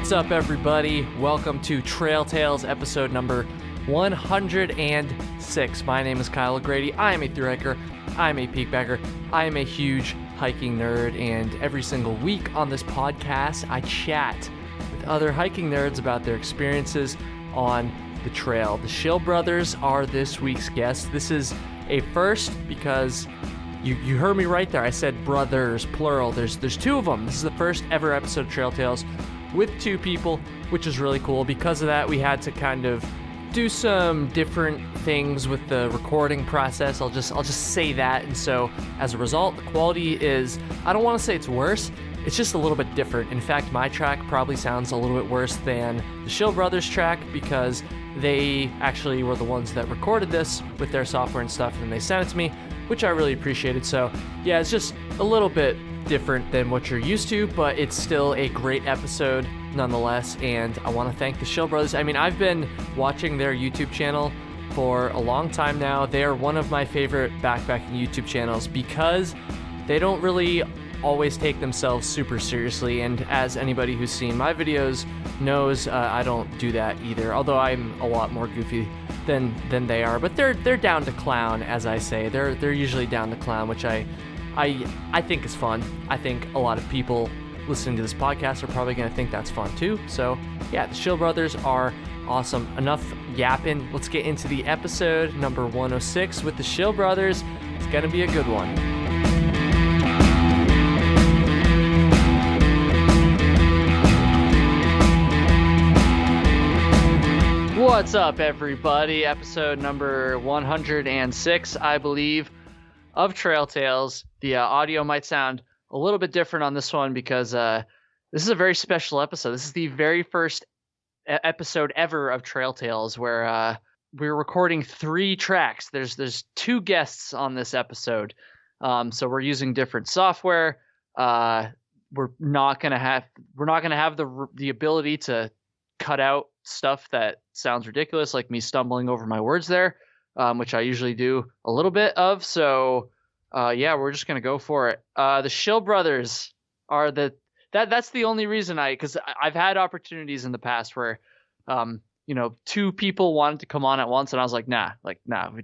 What's up, everybody? Welcome to Trail Tales episode number 106. My name is Kyle O'Grady. I am a thru hiker. I am a peak backer. I am a huge hiking nerd, and every single week on this podcast, I chat with other hiking nerds about their experiences on the trail. The Schill brothers are this week's guests. This is a first because you heard me right there. I said brothers, plural. There's two of them. This is the first ever episode of Trail Tales with two people, which is really cool. Because of that, we had to kind of do some different things with the recording process. I'll just say that. And so as a result, the quality is, I don't want to say it's worse, it's just a little bit different. In fact, my track probably sounds a little bit worse than the Schill brothers track because they actually were the ones that recorded this with their software and stuff, and they sent it to me, which I really appreciated. So yeah, it's just a little bit different than what you're used to, but it's still a great episode nonetheless. And I want to thank the Schill brothers. I mean, I've been watching their YouTube channel for a long time now. They are one of my favorite backpacking YouTube channels because they don't really always take themselves super seriously, and as anybody who's seen my videos knows, I don't do that either, although I'm a lot more goofy than they are. But they're down to clown, as I say. They're usually down to clown, which I think is fun. I think a lot of people listening to this podcast are probably going to think that's fun too. So yeah, the Schill brothers are awesome. Enough yapping. Let's get into the episode number 106 with the Schill brothers. It's going to be a good one. What's up, everybody? Episode number 106, I believe, of Trail Tales. The audio might sound a little bit different on this one because this is a very special episode. This is the very first episode ever of Trail Tales where we're recording 3 tracks. There's 2 guests on this episode, so we're using different software. We're not gonna have the ability to cut out stuff that sounds ridiculous, like me stumbling over my words there, which I usually do a little bit of. So yeah, we're just gonna go for it. The Schill brothers are that's the only reason because I've had opportunities in the past where 2 people wanted to come on at once, and I was like, nah,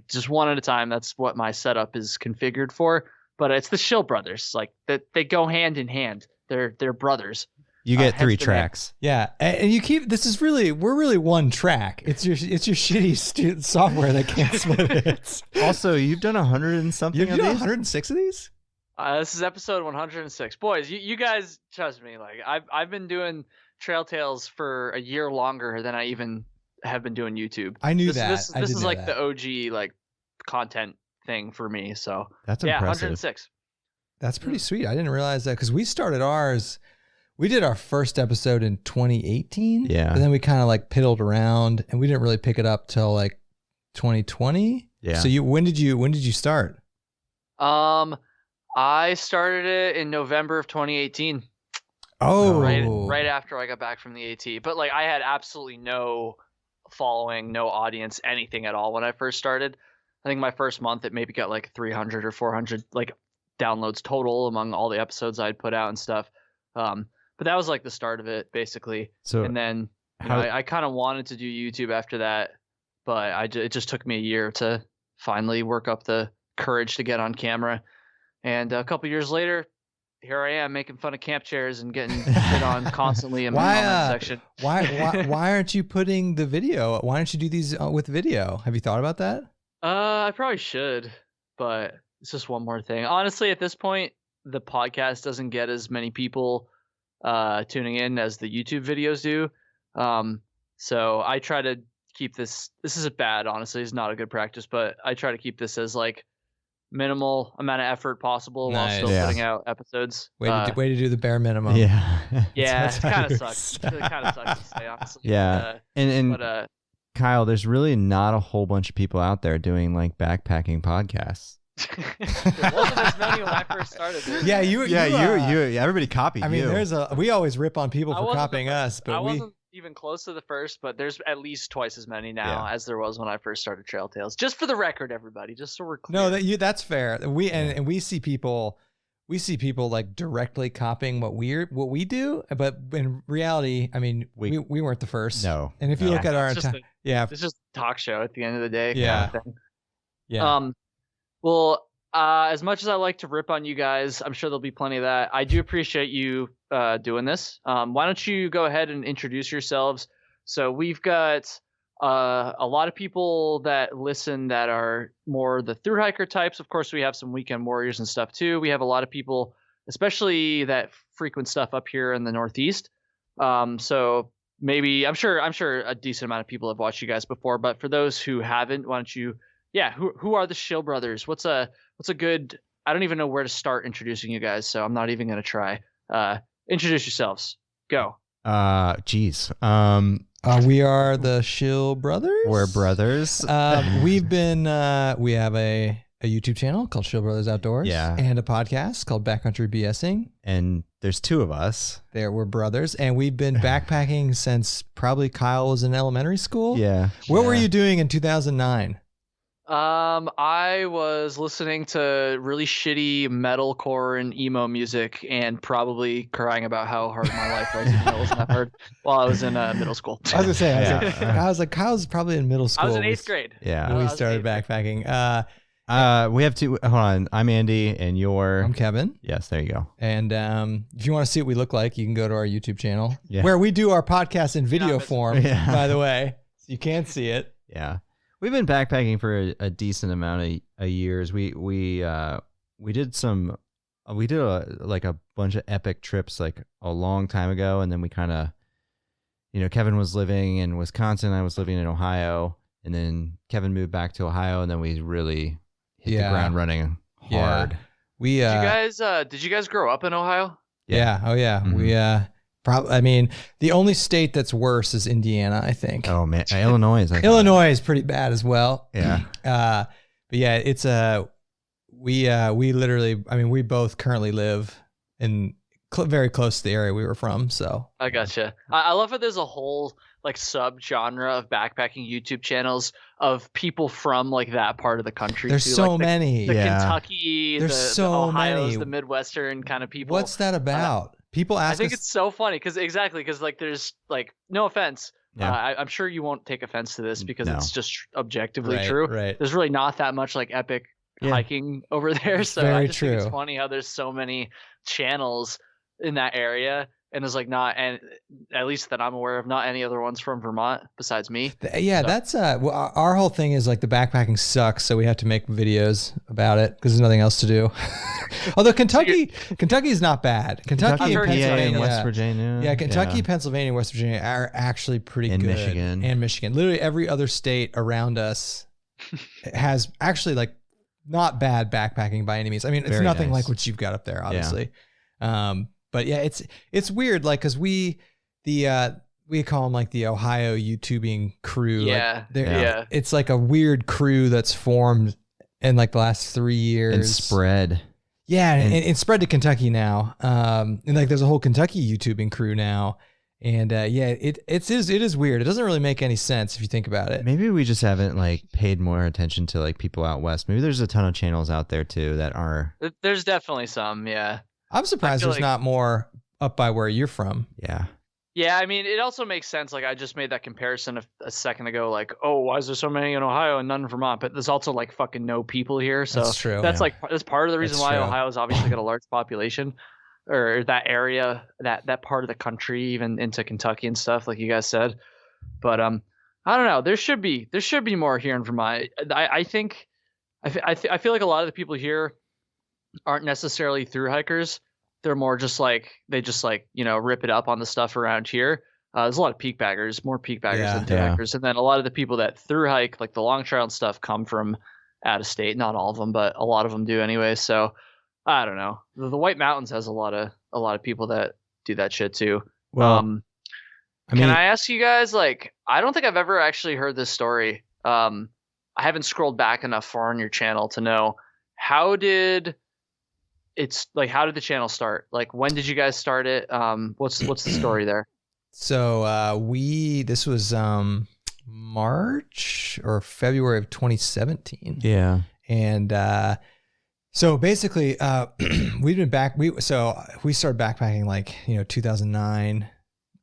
just one at a time. That's what my setup is configured for. But it's the Schill brothers, like that they go hand in hand. They're brothers. You get 3 tracks. Yeah, and you keep we're really one track. It's your shitty software that can't split it. Also, you've done 100 and something. You've done 106 of these. This is episode 106. Boys, you guys trust me. Like I've been doing Trail Tales for a year longer than I even have been doing YouTube. I knew this is like that. the OG like content thing for me. So that's yeah, impressive. 106. That's pretty sweet. I didn't realize that because we started ours. We did our first episode in 2018. Yeah. And then we kind of like piddled around, and we didn't really pick it up till like 2020. Yeah. So when did you start? I started it in November of 2018. Oh, right after I got back from the AT. But like I had absolutely no following, no audience, anything at all when I first started. I think my first month it maybe got like 300 or 400 like downloads total among all the episodes I'd put out and stuff. But that was like the start of it, basically. So, and then I kind of wanted to do YouTube after that, but it just took me a year to finally work up the courage to get on camera. And a couple years later, here I am making fun of camp chairs and getting hit on constantly in my comment section. Why aren't you putting the video? Why don't you do these with video? Have you thought about that? I probably should, but it's just one more thing. Honestly, at this point, the podcast doesn't get as many people tuning in as the YouTube videos do. So I try to keep this is bad, honestly. It's not a good practice, but I try to keep this as like minimal amount of effort possible while still putting out episodes. Way to do the bare minimum. Yeah. Yeah, it kind of sucks. It kind of sucks to say, honestly. Yeah. But Kyle, there's really not a whole bunch of people out there doing like backpacking podcasts. There wasn't as many when I first started. Yeah, you. Everybody copied. I mean, we always rip on people for copying us, but I wasn't even close to the first. But there's at least twice as many now as there was when I first started Trail Tales. Just for the record, everybody, just so we're clear. No, that's fair. We see people we see people like directly copying what we do, but in reality, I mean, we weren't the first. No. And if you look at our entire, it's just a talk show at the end of the day. Yeah. Kind of thing. Yeah. Well, as much as I like to rip on you guys, I'm sure there'll be plenty of that. I do appreciate you doing this. Why don't you go ahead and introduce yourselves? So we've got a lot of people that listen that are more the thru hiker types. Of course, we have some weekend warriors and stuff too. We have a lot of people, especially that frequent stuff up here in the Northeast. So maybe I'm sure a decent amount of people have watched you guys before, but for those who haven't, why don't you? Yeah, who are the Schill brothers? What's a good? I don't even know where to start introducing you guys, so I'm not even gonna try. Introduce yourselves. Go. Geez. We are the Schill brothers. We're brothers. We have a YouTube channel called Schill Brothers Outdoors. Yeah. And a podcast called Backcountry BSing. And there's two of us. We're brothers, and we've been backpacking since probably Kyle was in elementary school. Yeah. What were you doing in 2009? I was listening to really shitty metalcore and emo music and probably crying about how hard my life was and wasn't that hard while I was in middle school. I was gonna say, I was like, Kyle's probably in middle school. I was in 8th grade. Yeah. When we started backpacking. We have two. Hold on. I'm Andy, and you're. I'm Kevin. Yes, there you go. And if you want to see what we look like, you can go to our YouTube channel, where we do our podcast in video form. Yeah. By the way, so you can't see it. Yeah. We've been backpacking for a decent amount of years. We did a bunch of epic trips like a long time ago, and then we kind of, Kevin was living in Wisconsin, I was living in Ohio, and then Kevin moved back to Ohio, and then we really hit the ground running hard. Yeah. Did you guys grow up in Ohio? Yeah. Oh yeah. Mm-hmm. I mean, the only state that's worse is Indiana, I think. Oh man, Illinois is Illinois is pretty bad as well. Yeah. But yeah, it's we literally, I mean, we both currently live in very close to the area we were from. So I gotcha. I love that there's a whole like sub genre of backpacking YouTube channels of people from like that part of the country. There's so many. The Kentucky, there's the Ohio's, the Midwestern kind of people. What's that about? People ask. I think it's so funny because like there's like no offense. Yeah. I'm sure you won't take offense to this because it's just objectively Right, true. right. There's really not that much like epic hiking over there, so Very I just true. think it's funny how there's so many channels in that area, and there's like not, and at least that I'm aware of, not any other ones from Vermont besides me. Yeah, so. That's well, our whole thing is like the backpacking sucks, so we have to make videos about it because there's nothing else to do. Although Kentucky is not bad. Kentucky and Pennsylvania, and West Virginia. Yeah, Kentucky, Pennsylvania, and West Virginia are actually pretty good. And Michigan. Literally every other state around us has actually like not bad backpacking by any means. I mean, it's nothing like what you've got up there, obviously. Yeah. But yeah, it's weird, like, cause we call them like the Ohio YouTubing crew. Yeah. Like it's like a weird crew that's formed in like the last 3 years and spread. Yeah. And it's spread to Kentucky now. And like, there's a whole Kentucky YouTubing crew now. And it is weird. It doesn't really make any sense if you think about it. Maybe we just haven't like paid more attention to like people out west. Maybe there's a ton of channels out there too that are. There's definitely some. Yeah. I'm surprised there's not more up by where you're from. Yeah. Yeah, I mean, it also makes sense. Like, I just made that comparison a second ago. Like, oh, why is there so many in Ohio and none in Vermont? But there's also like fucking no people here. So that's true. That's that's part of the reason why Ohio's obviously got a large population, or that area, that part of the country, even into Kentucky and stuff, like you guys said. But I don't know. There should be more here in Vermont. I think I feel like a lot of the people here aren't necessarily thru hikers. They're more just like they just like, rip it up on the stuff around here. There's a lot of peak baggers, more peak baggers than thru hikers, and then a lot of the people that thru hike like the long trail and stuff come from out of state. Not all of them, but a lot of them do anyway. So I don't know. The White Mountains has a lot of people that do that shit too. Well, can I ask you guys, like, I don't think I've ever actually heard this story. I haven't scrolled back enough far on your channel to know how did the channel start? Like, when did you guys start it? What's the story there? So this was March or February of 2017. Yeah. And So basically, we've been back. We started backpacking like 2009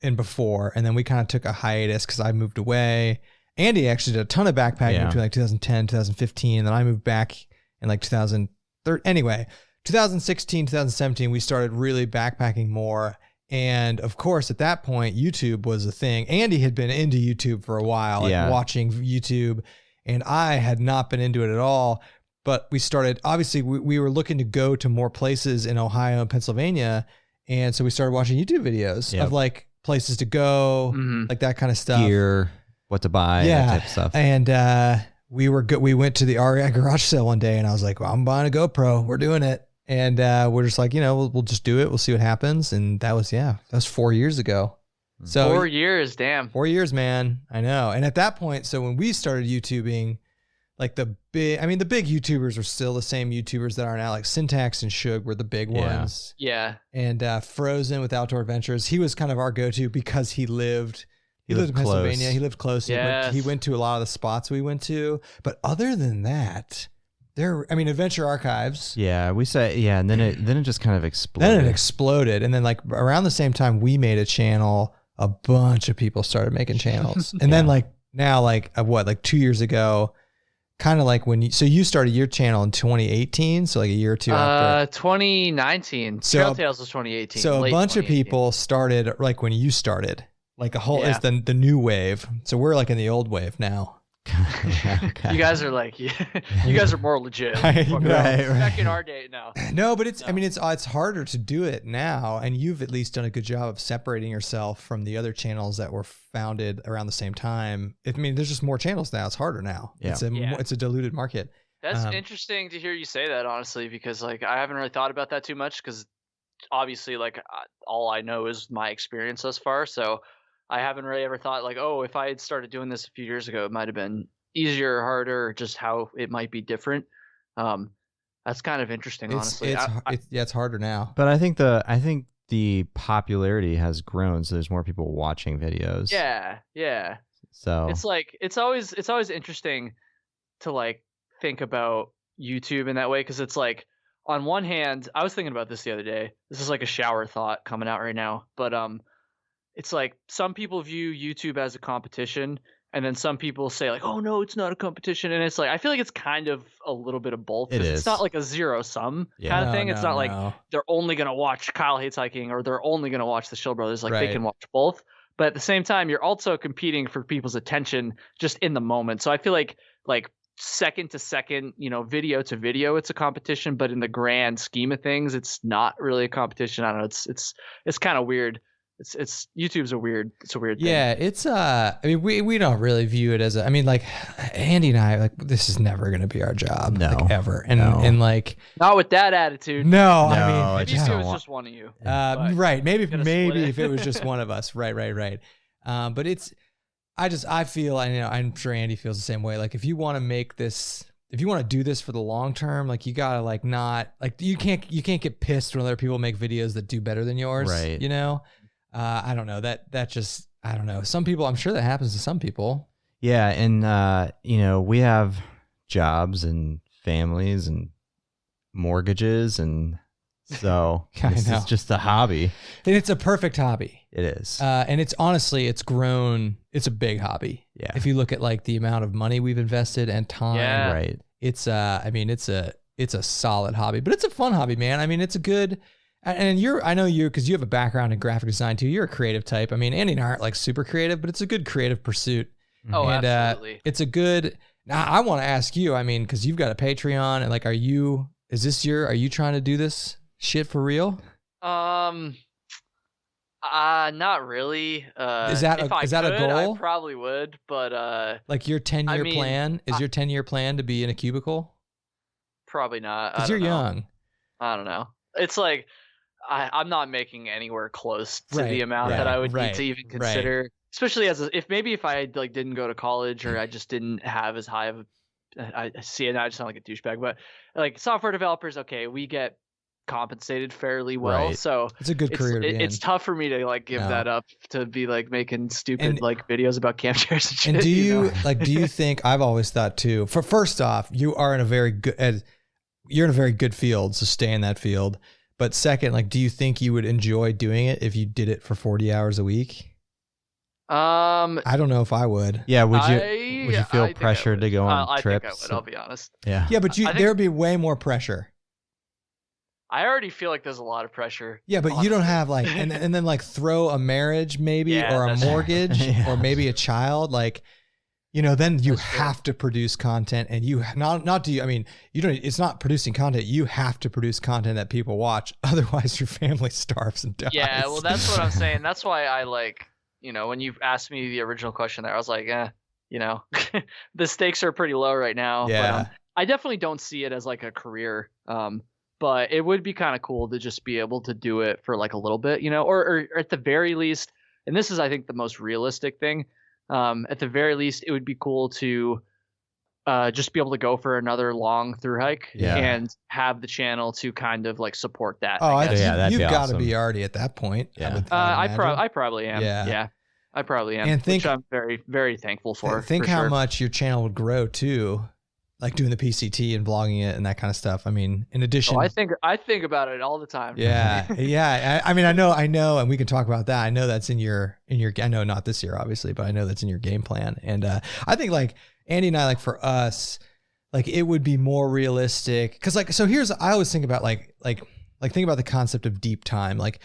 and before, and then we kind of took a hiatus because I moved away. Andy actually did a ton of backpacking between like 2010, 2015, and then I moved back in like 2013. Anyway, 2016, 2017, we started really backpacking more. And of course, at that point, YouTube was a thing. Andy had been into YouTube for a while, like watching YouTube, and I had not been into it at all. But we started, obviously, we were looking to go to more places in Ohio and Pennsylvania. And so we started watching YouTube videos of like places to go, like that kind of stuff. Gear, what to buy, that type of stuff. And we went to the REI garage sale one day, and I was like, well, I'm buying a GoPro. We're doing it. And we're just like, we'll just do it. We'll see what happins. And that was 4 years ago. So 4 years, damn. 4 years, man. I know. And at that point, so when we started YouTubing, like the big YouTubers were still the same YouTubers that are now, like Syntax and Shug were the big ones. Yeah. And Frozen with Outdoor Adventures, he was kind of our go-to because he lived in Pennsylvania. He lived close. Yes. He went to a lot of the spots we went to. But other than that, Adventure Archives. Yeah, we say, and then it just kind of exploded. Then it exploded. And then like around the same time we made a channel, a bunch of people started making channels. And then like now, like 2 years ago, kind of like you started your channel in 2018, so like a year or two after. 2019. So, Trail Tales was 2018. So a bunch of people started like when you started, like a whole is the new wave. So we're like in the old wave now. Okay. You guys are like, you guys are more legit. Right. Back in our day now. No, but it's harder to do it now, and you've at least done a good job of separating yourself from the other channels that were founded around the same time. There's just more channels now. It's harder now. Yeah. It's a diluted market. That's interesting to hear you say that, honestly, because like I haven't really thought about that too much, because obviously like all I know is my experience thus far. So I haven't really ever thought like, oh, if I had started doing this a few years ago, it might have been easier or harder, just how it might be different. That's kind of interesting, honestly. It's harder now. But I think the popularity has grown, so there's more people watching videos. Yeah. So it's like it's always interesting to like think about YouTube in that way, because it's like on one hand, I was thinking about this the other day. This is like a shower thought coming out right now, but it's like some people view YouTube as a competition, and then some people say like, oh no, it's not a competition. And it's like, I feel like it's kind of a little bit of both. It's not like a zero sum kind of thing. It's not like they're only going to watch Kyle Hates Hiking or they're only going to watch the Schill Brothers. Like they can watch both. But at the same time, you're also competing for people's attention just in the moment. So I feel like second to second, video to video, it's a competition, but in the grand scheme of things, it's not really a competition. I don't know. It's kind of weird. It's YouTube's a weird thing. Yeah, it's we don't really view it as like Andy and I, like, this is never going to be our job, like, ever. And like, not with that attitude. No, maybe if it was just one of you. Right. Maybe if it was just one of us. Right. But I feel, I'm sure Andy feels the same way. Like if you want to make this, if you want to do this for the long term, like you gotta like not like you can't get pissed when other people make videos that do better than yours. Right. I don't know that just, I don't know. Some people, I'm sure that happens to some people. Yeah. And, we have jobs and families and mortgages. And so this is just a hobby. And it's a perfect hobby. It is. And it's honestly, it's grown. It's a big hobby. Yeah. If you look at like the amount of money we've invested and time, right. It's it's a solid hobby, but it's a fun hobby, man. It's a good, and I know you, because you have a background in graphic design too. You're a creative type. Andy and I aren't like super creative, but it's a good creative pursuit. Oh, and, absolutely. It's a good, now I want to ask you, because you've got a Patreon, and like, are you trying to do this shit for real? Not really. Is that a goal? I probably would, but like your 10-year plan, is your 10-year plan to be in a cubicle? Probably not. Because you're young. I don't know. It's like I'm not making anywhere close to the amount that I would need to even consider, especially if I like didn't go to college, or I just didn't have as high of I see it now, I just sound like a douchebag, but like software developers, okay, we get compensated fairly well, so it's a good career to be in. It's tough for me to like give that up to be like making stupid like videos about camp chairs and shit. And do you like, do you think, I've always thought too, first off, you are in a very good, you're in a very good field, so stay in that field. But second, like, do you think you would enjoy doing it if you did it for 40 hours a week? I don't know if I would. Yeah, would you feel pressured to go on trips? I think I would, I'll be honest. Yeah. Yeah, but there would be way more pressure. I already feel like there's a lot of pressure. Yeah, but honestly. You don't have like, and then like throw a marriage maybe, or a mortgage, or maybe a child, like, you know, then you have to produce content, and you not do you. I mean, you don't. It's not producing content. You have to produce content that people watch. Otherwise, your family starves and dies. Yeah, well, that's what I'm saying. That's why I like, you know, when you asked me the original question there, I was like, you know, the stakes are pretty low right now. Yeah. But, I definitely don't see it as like a career. But it would be kind of cool to just be able to do it for like a little bit, you know, or at the very least, and this is, I think, the most realistic thing. At the very least, it would be cool to just be able to go for another long through hike and have the channel to kind of like support that. Oh, you've got to be already at that point. Yeah. I probably am. Yeah. I probably am. And which I'm very, very thankful for. Think how much your channel would grow too. Like doing the PCT and vlogging it and that kind of stuff. I mean, in addition, I think about it all the time. Yeah, yeah. I mean, I know, and we can talk about that. I know that's in your. I know not this year, obviously, but I know that's in your game plan. And I think like Andy and I, like for us, like it would be more realistic because like I always think about like think about the concept of deep time. Like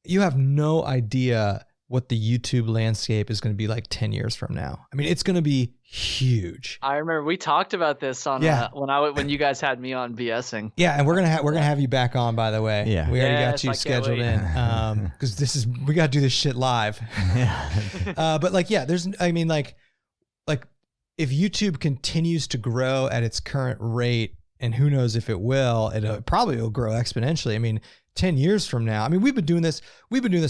you have no idea what the YouTube landscape is going to be like 10 years from now. I mean, it's going to be huge. I remember we talked about this on when you guys had me on BSing. Yeah, and we're gonna have you back on, by the way. Yeah, we already got you scheduled in because we got to do this shit live. But like, yeah, I mean, like if YouTube continues to grow at its current rate, and who knows if it will, it probably will grow exponentially. I mean, 10 years from now, I mean, we've been doing this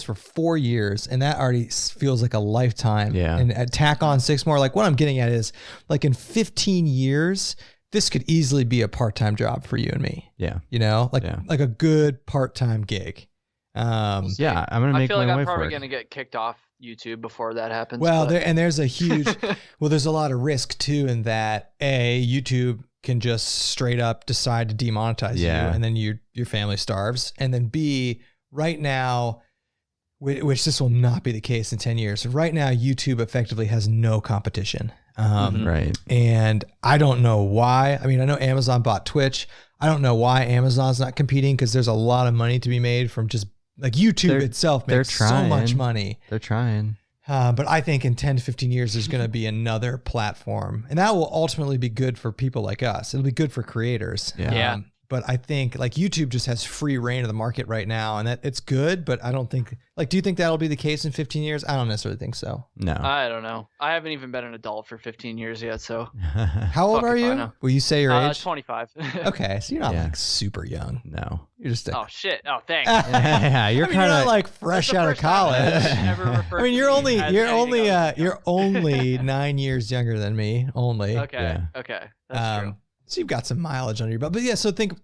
for 4 years, and that already feels like a lifetime. Yeah. And tack on 6 more. Like what I'm getting at is like in 15 years, this could easily be a part-time job for you and me. Yeah. You know, like a good part-time gig. I'm going to make my way for it. I feel like I'm probably going to get kicked off YouTube before that happens. Well, there's a huge, there's a lot of risk too in that YouTube can just straight up decide to demonetize you, and then your family starves. And then B, right now, which this will not be the case in 10 years. Right now, YouTube effectively has no competition. Right. And I don't know why. I mean, I know Amazon bought Twitch. I don't know why Amazon's not competing because there's a lot of money to be made from just like YouTube itself makes so much money. They're trying. But I think in 10 to 15 years, there's going to be another platform, and that will ultimately be good for people like us. It'll be good for creators. Yeah. But I think like YouTube just has free reign of the market right now, and that it's good, but I don't think like, do you think that'll be the case in 15 years? I don't necessarily think so. No. I don't know. I haven't even been an adult for 15 years yet. So how old are you? Will you say your age? 25. Okay. So you're not like super young. No. You're just oh shit. Oh, thanks. Yeah. You're kind of like fresh out of college. I mean, you're only 9 years younger than me. Only. Okay. Yeah. Okay. That's true. So you've got some mileage under your belt. But yeah, so think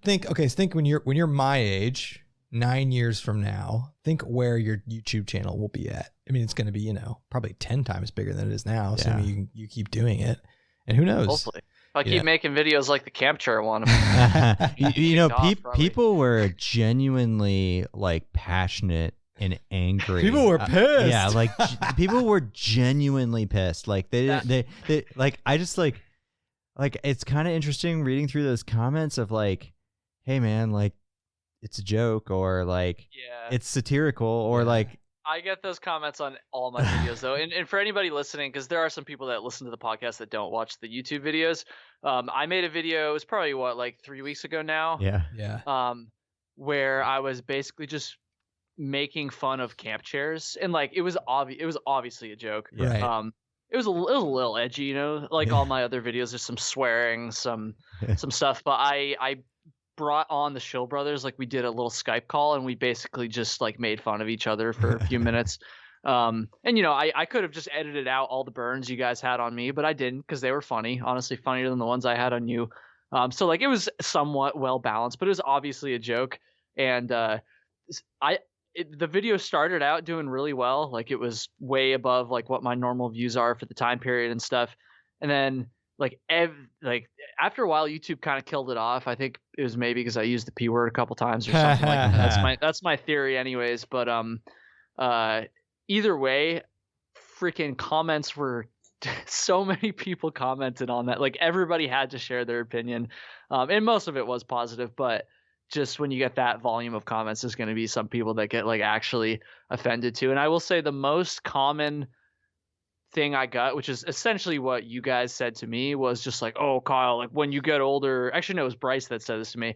when you're my age, 9 years from now, think where your YouTube channel will be at. I mean, it's going to be, probably 10 times bigger than it is now. So I mean, you keep doing it, and who knows? Hopefully. If I keep making videos like the camp chair one. People were genuinely like passionate and angry. People were pissed. Yeah, like people were genuinely pissed. Like they like I just like it's kind of interesting reading through those comments of like, hey man, like it's a joke, or like it's satirical, or like I get those comments on all my videos though. And for anybody listening, because there are some people that listen to the podcast that don't watch the YouTube videos. I made a video, it was probably like 3 weeks ago now. Yeah. Where I was basically just making fun of camp chairs, and like it was obviously a joke. Right. It was a little edgy, like all my other videos. There's some swearing, some stuff, but I brought on the Schill brothers. Like we did a little Skype call, and we basically just like made fun of each other for a few minutes. And I could have just edited out all the burns you guys had on me, but I didn't, because they were funny, honestly funnier than the ones I had on you. So like it was somewhat well balanced, but it was obviously a joke. And the video started out doing really well. Like it was way above like what my normal views are for the time period and stuff. And then like after a while, YouTube kind of killed it off. I think it was maybe because I used the P word a couple times or something like that. That's my theory anyways. But either way, freaking comments were so many people commented on that. Like everybody had to share their opinion. And most of it was positive, but just when you get that volume of comments, there's going to be some people that get like actually offended too. And I will say the most common thing I got, which is essentially what you guys said to me, was just like, oh, Kyle, like when you get older, actually, no, it was Bryce that said this to me.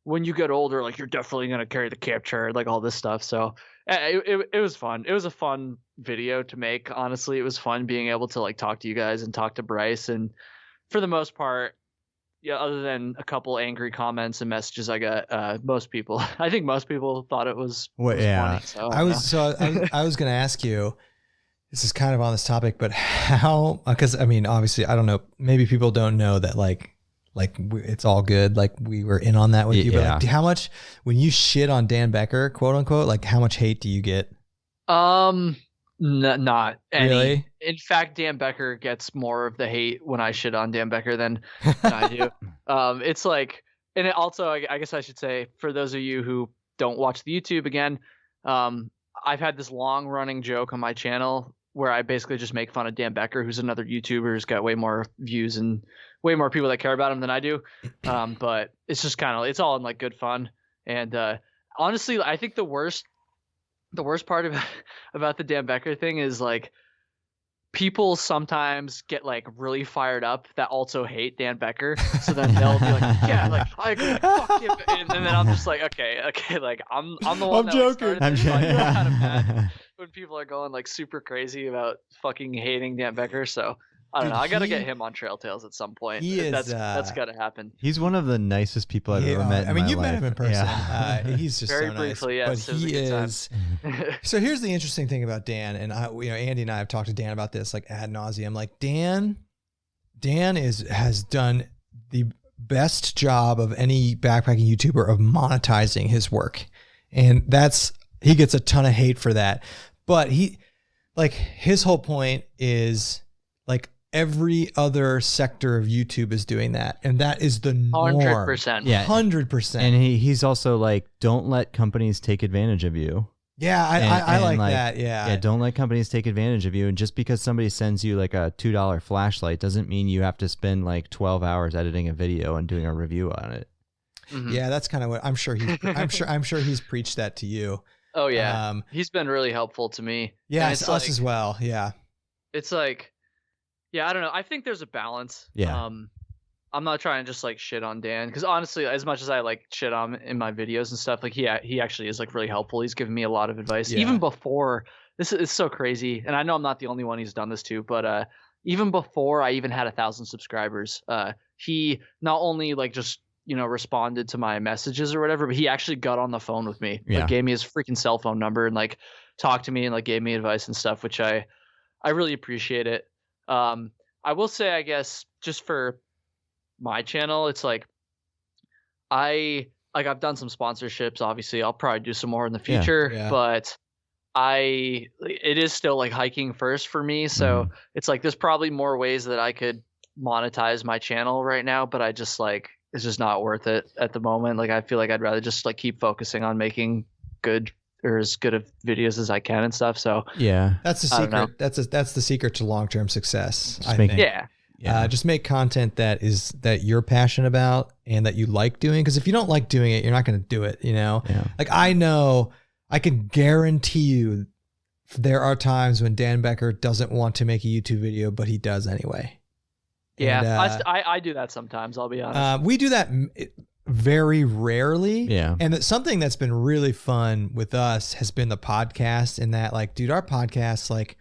When you get older, like you're definitely going to carry the capture, like all this stuff. So it was fun. It was a fun video to make. Honestly, it was fun being able to like talk to you guys and talk to Bryce. And for the most part, yeah, other than a couple angry comments and messages I got, I think most people thought it was, funny. So I was going to ask you, this is kind of on this topic, but how, because I mean, obviously, I don't know, maybe people don't know that like it's all good. Like we were in on that with you, but like, how much, when you shit on Dan Becker, quote unquote, like how much hate do you get? Not any. Really? In fact, Dan Becker gets more of the hate when I shit on Dan Becker than I do. It's like, and it also, I guess I should say, for those of you who don't watch the YouTube again, I've had this long running joke on my channel where I basically just make fun of Dan Becker, who's another YouTuber who's got way more views and way more people that care about him than I do. But it's just kind of, it's all in like good fun. And honestly, I think the worst part about the Dan Becker thing is like people sometimes get like really fired up that also hate Dan Becker. So then they'll be like, yeah, like I agree, fuck him. And then I'm just like, okay, like I'm the one that joking. I'm joking. I feel kind of bad when people are going like super crazy about fucking hating Dan Becker. So I don't know. I got to get him on Trail Tales at some point. That's got to happen. He's one of the nicest people I've ever met. I mean, you've met him in person. Yeah. He's just very so briefly, nice. yes. But he is. So here's the interesting thing about Dan, and Andy and I have talked to Dan about this like ad nauseum. Like Dan has done the best job of any backpacking YouTuber of monetizing his work, and he gets a ton of hate for that. But his whole point is like every other sector of YouTube is doing that, and that is the norm. 100%. Yeah, 100%. And he's also like, don't let companies take advantage of you. Yeah, I like that. Yeah, don't let companies take advantage of you. And just because somebody sends you like a $2 flashlight doesn't mean you have to spend like 12 hours editing a video and doing a review on it. Mm-hmm. Yeah, that's kind of what I'm sure he's preached that to you. Oh yeah, he's been really helpful to me. Yeah, it's us as well. Yeah, it's like, yeah, I don't know. I think there's a balance. Yeah. I'm not trying to just like shit on Dan, because honestly, as much as I like shit on him in my videos and stuff, like he actually is like really helpful. He's given me a lot of advice, even before this. Is so crazy, and I know I'm not the only one he's done this to, but even before I even had 1,000 subscribers, he not only like just responded to my messages or whatever, but he actually got on the phone with me, like gave me his freaking cell phone number and like talked to me and like gave me advice and stuff, which I really appreciate it. I will say, I guess, just for my channel, it's like I've done some sponsorships. Obviously, I'll probably do some more in the future, but it is still like hiking first for me. So it's like there's probably more ways that I could monetize my channel right now, but I just like, it's just not worth it at the moment. Like I feel like I'd rather just like keep focusing on making good or as good of videos as I can and stuff. So yeah, that's the secret. That's the secret to long-term success. I think. Yeah. Just make content that you're passionate about and that you like doing. Because if you don't like doing it, you're not going to do it. Like I know, I can guarantee you, there are times when Dan Becker doesn't want to make a YouTube video, but he does anyway. Yeah, and, I do that sometimes. I'll be honest. We do that very rarely. Yeah. And something that's been really fun with us has been the podcast. In that, like, dude, our podcast, like,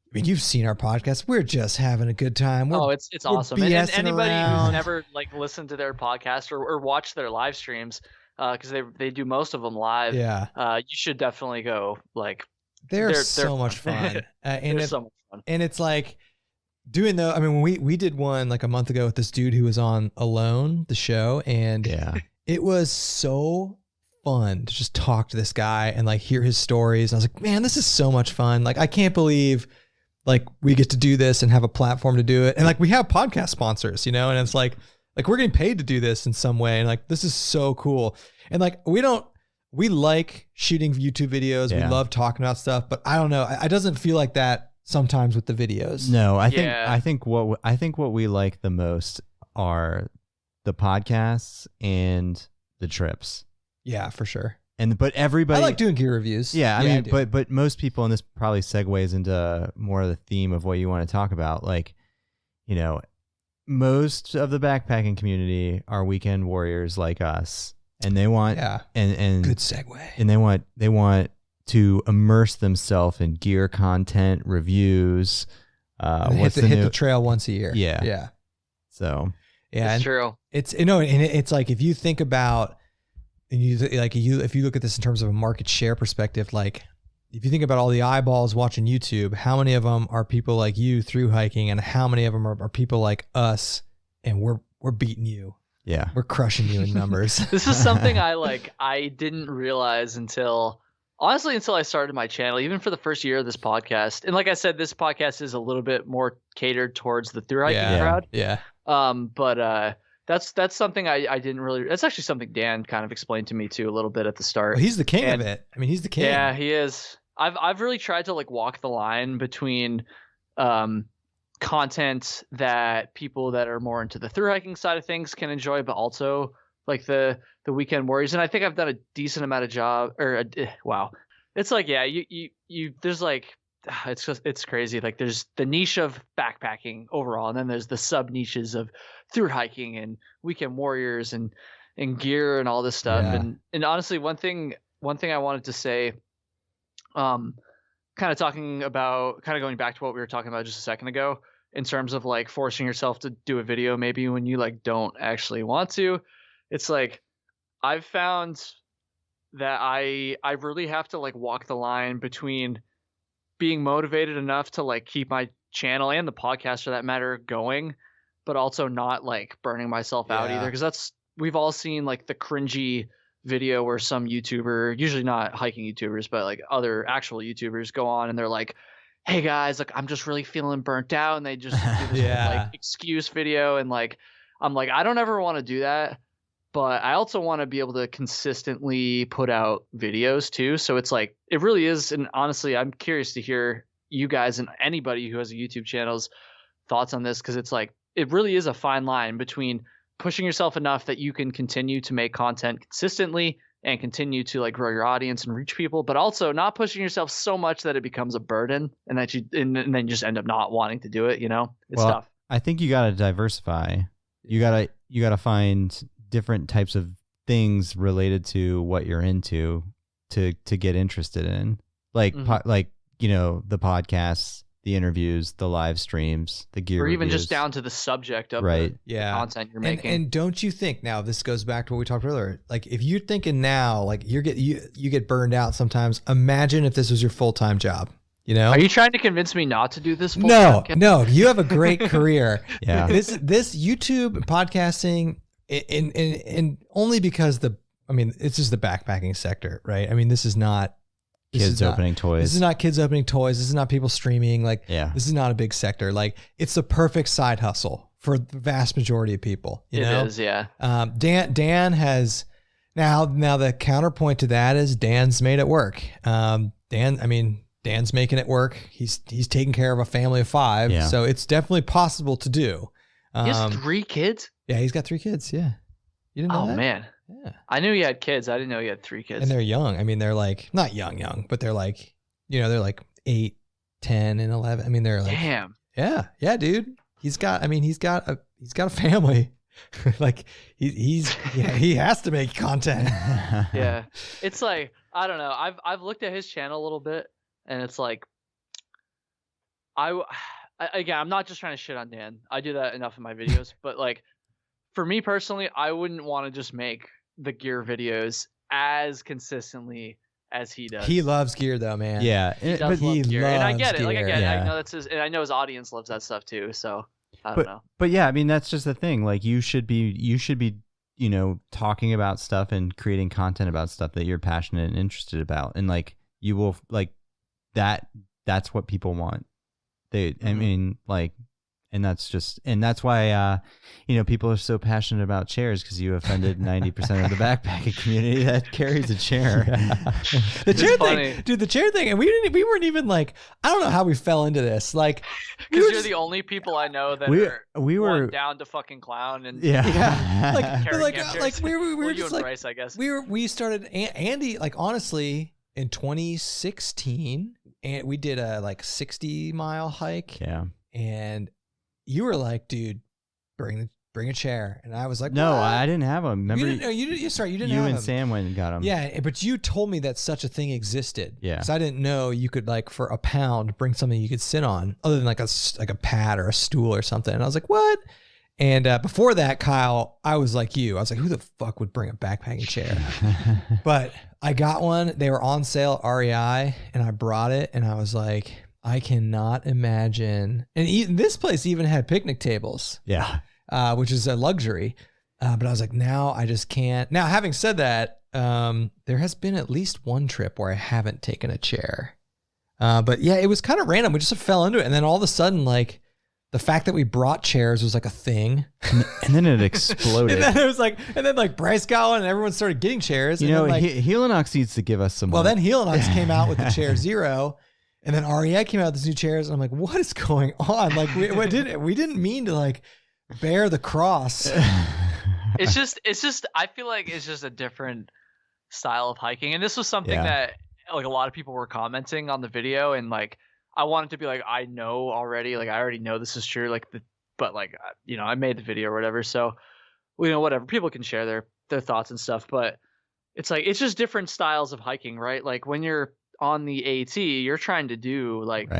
I mean, you've seen our podcast. We're just having a good time. It's awesome. And anybody who's never like listened to their podcast or watched their live streams, because they do most of them live. Yeah. You should definitely go. Like, they're so much fun. They're so much fun. And it's like, when we did one like a month ago with this dude who was on Alone, the show, and it was so fun to just talk to this guy and like hear his stories. And I was like, man, this is so much fun. Like, I can't believe like we get to do this and have a platform to do it. And like we have podcast sponsors, and it's like Like we're getting paid to do this in some way. And like, this is so cool. And like, we like shooting YouTube videos. We love talking about stuff, but I don't know. It doesn't feel like that sometimes with the videos. No, I think what we like the most are the podcasts and the trips. Yeah, for sure. But everybody, I like doing gear reviews. Yeah, I mean, but most people, and this probably segues into more of the theme of what you want to talk about. Like, you know, most of the backpacking community are weekend warriors like us, and they want and good segue. And they want to immerse themselves in gear content, reviews. Hit the trail once a year. Yeah, yeah. So yeah, it's true. It's and it's like if you think about. And if you look at this in terms of a market share perspective, like if you think about all the eyeballs watching YouTube, how many of them are people like you through hiking, and how many of them are people like us, and we're beating you. Yeah, we're crushing you in numbers. This is something I didn't realize until I started my channel, even for the first year of this podcast. And like I said, this podcast is a little bit more catered towards the through hiking crowd. Yeah. That's something I didn't really. That's actually something Dan kind of explained to me too a little bit at the start. Well, he's the king of it. I mean, he's the king. Yeah, he is. I've really tried to like walk the line between content that people that are more into the through hiking side of things can enjoy, but also like the weekend warriors. And I think I've done a decent amount of job. Wow, it's like you there's like. It's crazy. Like there's the niche of backpacking overall, and then there's the sub niches of through hiking and weekend warriors and gear and all this stuff. Yeah. And honestly, one thing I wanted to say, kind of going back to what we were talking about just a second ago, in terms of like forcing yourself to do a video maybe when you like don't actually want to. It's like I've found that I really have to like walk the line between being motivated enough to like keep my channel and the podcast for that matter going, but also not like burning myself out either. Cause we've all seen like the cringy video where some YouTuber, usually not hiking YouTubers, but like other actual YouTubers go on and they're like, hey guys, like I'm just really feeling burnt out. And they just do this like excuse video. And like, I'm like, I don't ever want to do that. But I also want to be able to consistently put out videos too. So it's like, it really is. And honestly, I'm curious to hear you guys and anybody who has a YouTube channel's thoughts on this. Cause it's like, it really is a fine line between pushing yourself enough that you can continue to make content consistently and continue to like grow your audience and reach people, but also not pushing yourself so much that it becomes a burden and that and then you just end up not wanting to do it. You know, it's tough. I think you got to diversify. You got to find different types of things related to what you're into to get interested in, like like you know, the podcasts, the interviews, the live streams, the gear or even reviews. just down to the subject of the content you're making. And don't you think, now this goes back to what we talked earlier, like if you're thinking now like you get burned out sometimes, imagine if this was your full-time job. You know, are you trying to convince me not to do this? No, you have a great career. This YouTube podcasting, and only because it's just the backpacking sector, right? I mean, this is not kids opening toys. This is not kids opening toys. This is not people streaming. Like, this is not a big sector. Like, it's the perfect side hustle for the vast majority of people. You know? It is, yeah. Dan has now the counterpoint to that is Dan's made it work. Dan's making it work. He's taking care of a family of 5, so it's definitely possible to do. He has 3 kids? Yeah, he's got 3 kids. Yeah. You didn't know that? Oh, man. Yeah. I knew he had kids. I didn't know he had 3 kids. And they're young. I mean, they're like, not young, but they're like, you know, they're like 8, 10, and 11. I mean, they're like, damn. Yeah, dude. He's got a family. Like he has to make content. Yeah. It's like, I don't know. I've looked at his channel a little bit and it's like, again, I'm not just trying to shit on Dan. I do that enough in my videos, but like, for me personally, I wouldn't want to just make the gear videos as consistently as he does. He loves gear though, man. Yeah. He does love gear. And I get it. Like, I get it. I know that's and I know his audience loves that stuff too. So I don't know. But yeah, I mean, that's just the thing. Like you should be, you know, talking about stuff and creating content about stuff that you're passionate and interested about. And like, you will like that's what people want. I mean, like, And that's why people are so passionate about chairs, because you offended 90% of the backpacking community that carries a chair. The chair thing, dude. The chair thing, and we weren't even like, I don't know how we fell into this. Like, because you're the only people I know that we were down to fucking clown and like we were just like Bryce, I guess we started Andy, like, honestly, in 2016, and we did a like 60-mile hike. Yeah, and you were like, dude, bring a chair. And I was like, no, what? I didn't have them. Remember? You didn't have You and them. Sam went and got them. Yeah, but you told me that such a thing existed. Yeah. Because I didn't know you could, like, for £1 bring something you could sit on, other than like a pad or a stool or something. And I was like, what? And before that, Kyle, I was like you. I was like, who the fuck would bring a backpacking chair? But I got one. They were on sale at REI, and I brought it, and I was like, I cannot imagine. And this place even had picnic tables. Yeah. Which is a luxury. But I was like, now I just can't. Now, having said that, there has been at least one trip where I haven't taken a chair. But yeah, it was kind of random. We just fell into it. And then all of a sudden, like, the fact that we brought chairs was like a thing. And then it exploded. And then it was like, Bryce got one and everyone started getting chairs. Helinox needs to give us some. Well, then Helinox came out with the Chair Zero. And then REI came out with these new chairs, and I'm like, what is going on? Like, we didn't mean to, like, bear the cross. It's just I feel like it's just a different style of hiking. And this was something that, like, a lot of people were commenting on the video, and, like, I wanted to be like, I know already, like, I already know this is true, like, but like, I made the video or whatever, so, whatever, people can share their thoughts and stuff, but it's like, it's just different styles of hiking, right? Like, when you're on the AT, you're trying to do like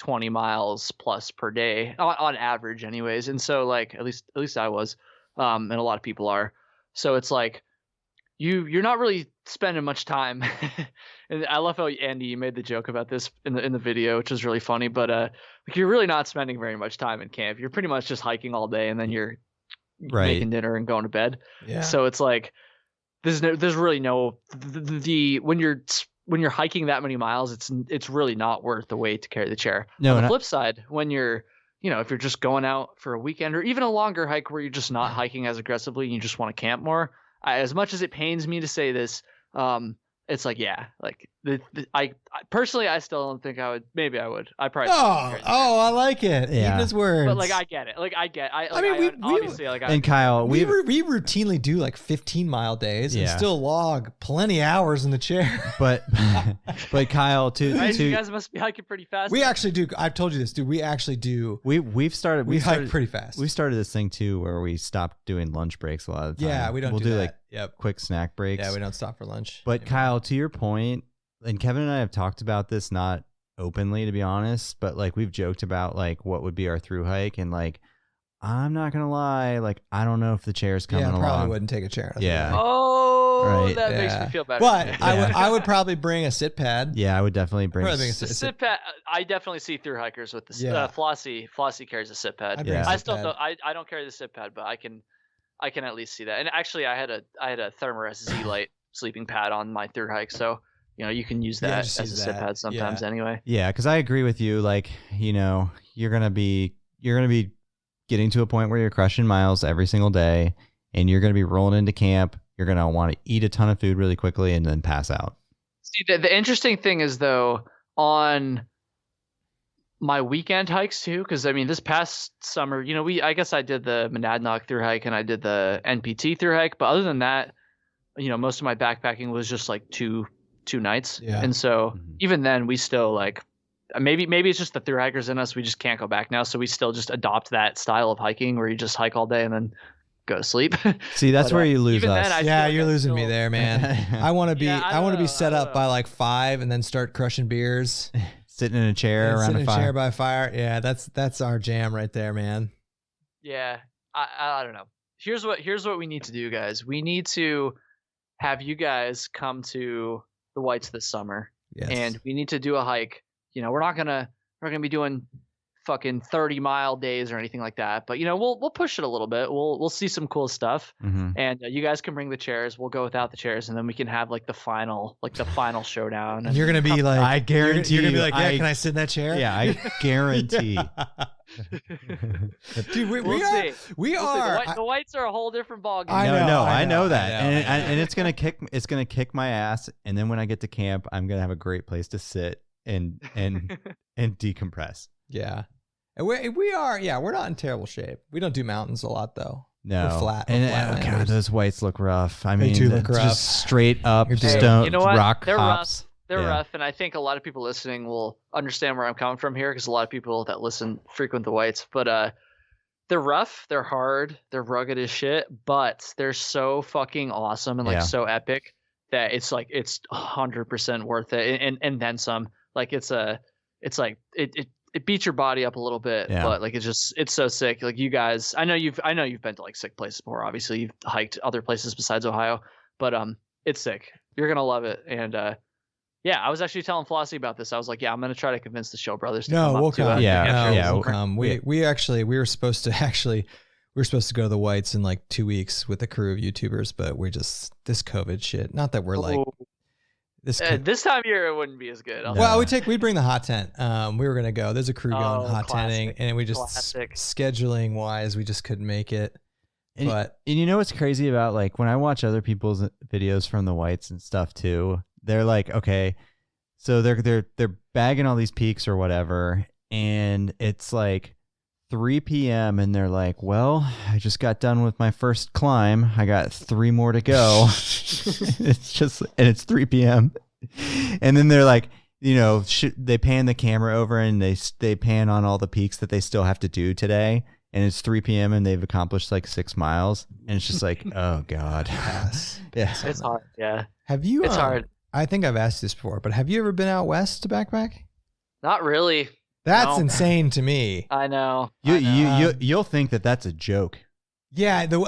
20 miles plus per day on average anyways. And so, like, at least I was, and a lot of people are. So it's like, you're not really spending much time. And I love how Andy, you made the joke about this in the video, which is really funny, but like, you're really not spending very much time in camp. You're pretty much just hiking all day, and then you're making dinner and going to bed. Yeah. So it's like, there's really no, when you're hiking that many miles, it's really not worth the weight to carry the chair. No, on the flip side, when you're, if you're just going out for a weekend or even a longer hike where you're just not hiking as aggressively and you just want to camp more, as much as it pains me to say this, it's like, yeah, like I personally, I still don't think I would. Maybe I would. I probably. I like it. Yeah. Even his words. But like, I get it. Like, I mean, we obviously, like, and Kyle, we routinely do like 15-mile days and still log plenty hours in the chair. But Kyle, you guys must be hiking pretty fast. We actually do. I've told you this, dude. We actually do. We hike pretty fast. We started this thing too, where we stopped doing lunch breaks a lot of the time. Yeah, we don't. We'll do that. like quick snack breaks. Yeah, we don't stop for lunch. But Kyle, to your point, and Kevin and I have talked about this, not openly, to be honest, but like, we've joked about like what would be our through hike, and like, I'm not gonna lie, like, I don't know if the chair's coming along. Yeah, probably wouldn't take a chair. Yeah. That makes me feel better. But I would probably bring a sit pad. Yeah, I would definitely bring a sit pad. I definitely see through hikers with the Flossie. Flossie carries a sit pad. I still don't. I don't carry the sit pad, but I can at least see that. And actually, I had a Thermarest Z-Lite sleeping pad on my through hike, so you can use that as a sit pad sometimes anyway. Yeah, because I agree with you. Like, you're gonna be getting to a point where you're crushing miles every single day, and you're gonna be rolling into camp. You're gonna want to eat a ton of food really quickly and then pass out. See, the interesting thing is, though, on my weekend hikes too, because I mean, this past summer, I guess I did the Monadnock through hike and I did the NPT through hike, but other than that, most of my backpacking was just like two nights. Yeah. And so even then, we still, like, maybe it's just the through hikers in us. We just can't go back now, so we still just adopt that style of hiking where you just hike all day and then go to sleep. See, that's where you lose us. Then, you're losing me there, man. I want to be set up by like 5 and then start crushing beers, sitting in a chair around a fire. Chair by a fire. Yeah, that's our jam right there, man. Yeah, I don't know. Here's what we need to do, guys. We need to have you guys come to the Whites this summer, and we need to do a hike. We're not gonna be doing fucking 30-mile days or anything like that. But we'll push it a little bit. We'll see some cool stuff, and you guys can bring the chairs. We'll go without the chairs, and then we can have like the final showdown. And you're gonna be like, I guarantee you're gonna be like, yeah, can I sit in that chair? Yeah, I guarantee. Dude, we'll see. We We'll are. see. The whites are a whole different ballgame. I know that, and it's gonna kick my ass. And then when I get to camp, I'm gonna have a great place to sit and decompress. Yeah, and we are. Yeah, we're not in terrible shape. We don't do mountains a lot though. No, we're flat. And God, those whites look rough. I They mean, do look rough. Just straight up Hey, stone you know what? rock They're hops. They're rough, and I think a lot of people listening will understand where I'm coming from here, because a lot of people that listen frequent the whites. But they're rough, they're hard, they're rugged as shit, but they're so fucking awesome and so epic that it's 100% worth it, and then some. Like it beats your body up a little bit, but like it's so sick. Like you guys, I know you've been to like sick places before. Obviously, you've hiked other places besides Ohio, but it's sick. You're gonna love it, and yeah, I was actually telling Flossie about this. I was like, yeah, I'm going to try to convince the Schill brothers to come we'll up to come. We'll come. We were supposed to go to the Whites in like 2 weeks with a crew of YouTubers, but we're just this COVID shit. Not that we're like this time of year it wouldn't be as good. We'd bring the hot tent. We were going to go. There's a crew going hot tenting, and we just scheduling wise, we just couldn't make it. And you know what's crazy about like when I watch other people's videos from the Whites and stuff too. They're like, okay, so they're bagging all these peaks or whatever, and it's like 3 p.m. and they're like, well, I just got done with my first climb. I got 3 more to go. It's 3 p.m. And then they're like, they pan the camera over and they pan on all the peaks that they still have to do today. And it's 3 p.m. and they've accomplished like 6 miles. And it's just like, oh God. Yes. It's hard. Yeah. Have you? It's hard. I think I've asked this before, but have you ever been out west to backpack? Not really. That's insane to me. I know. You'll think that that's a joke. Yeah, you'll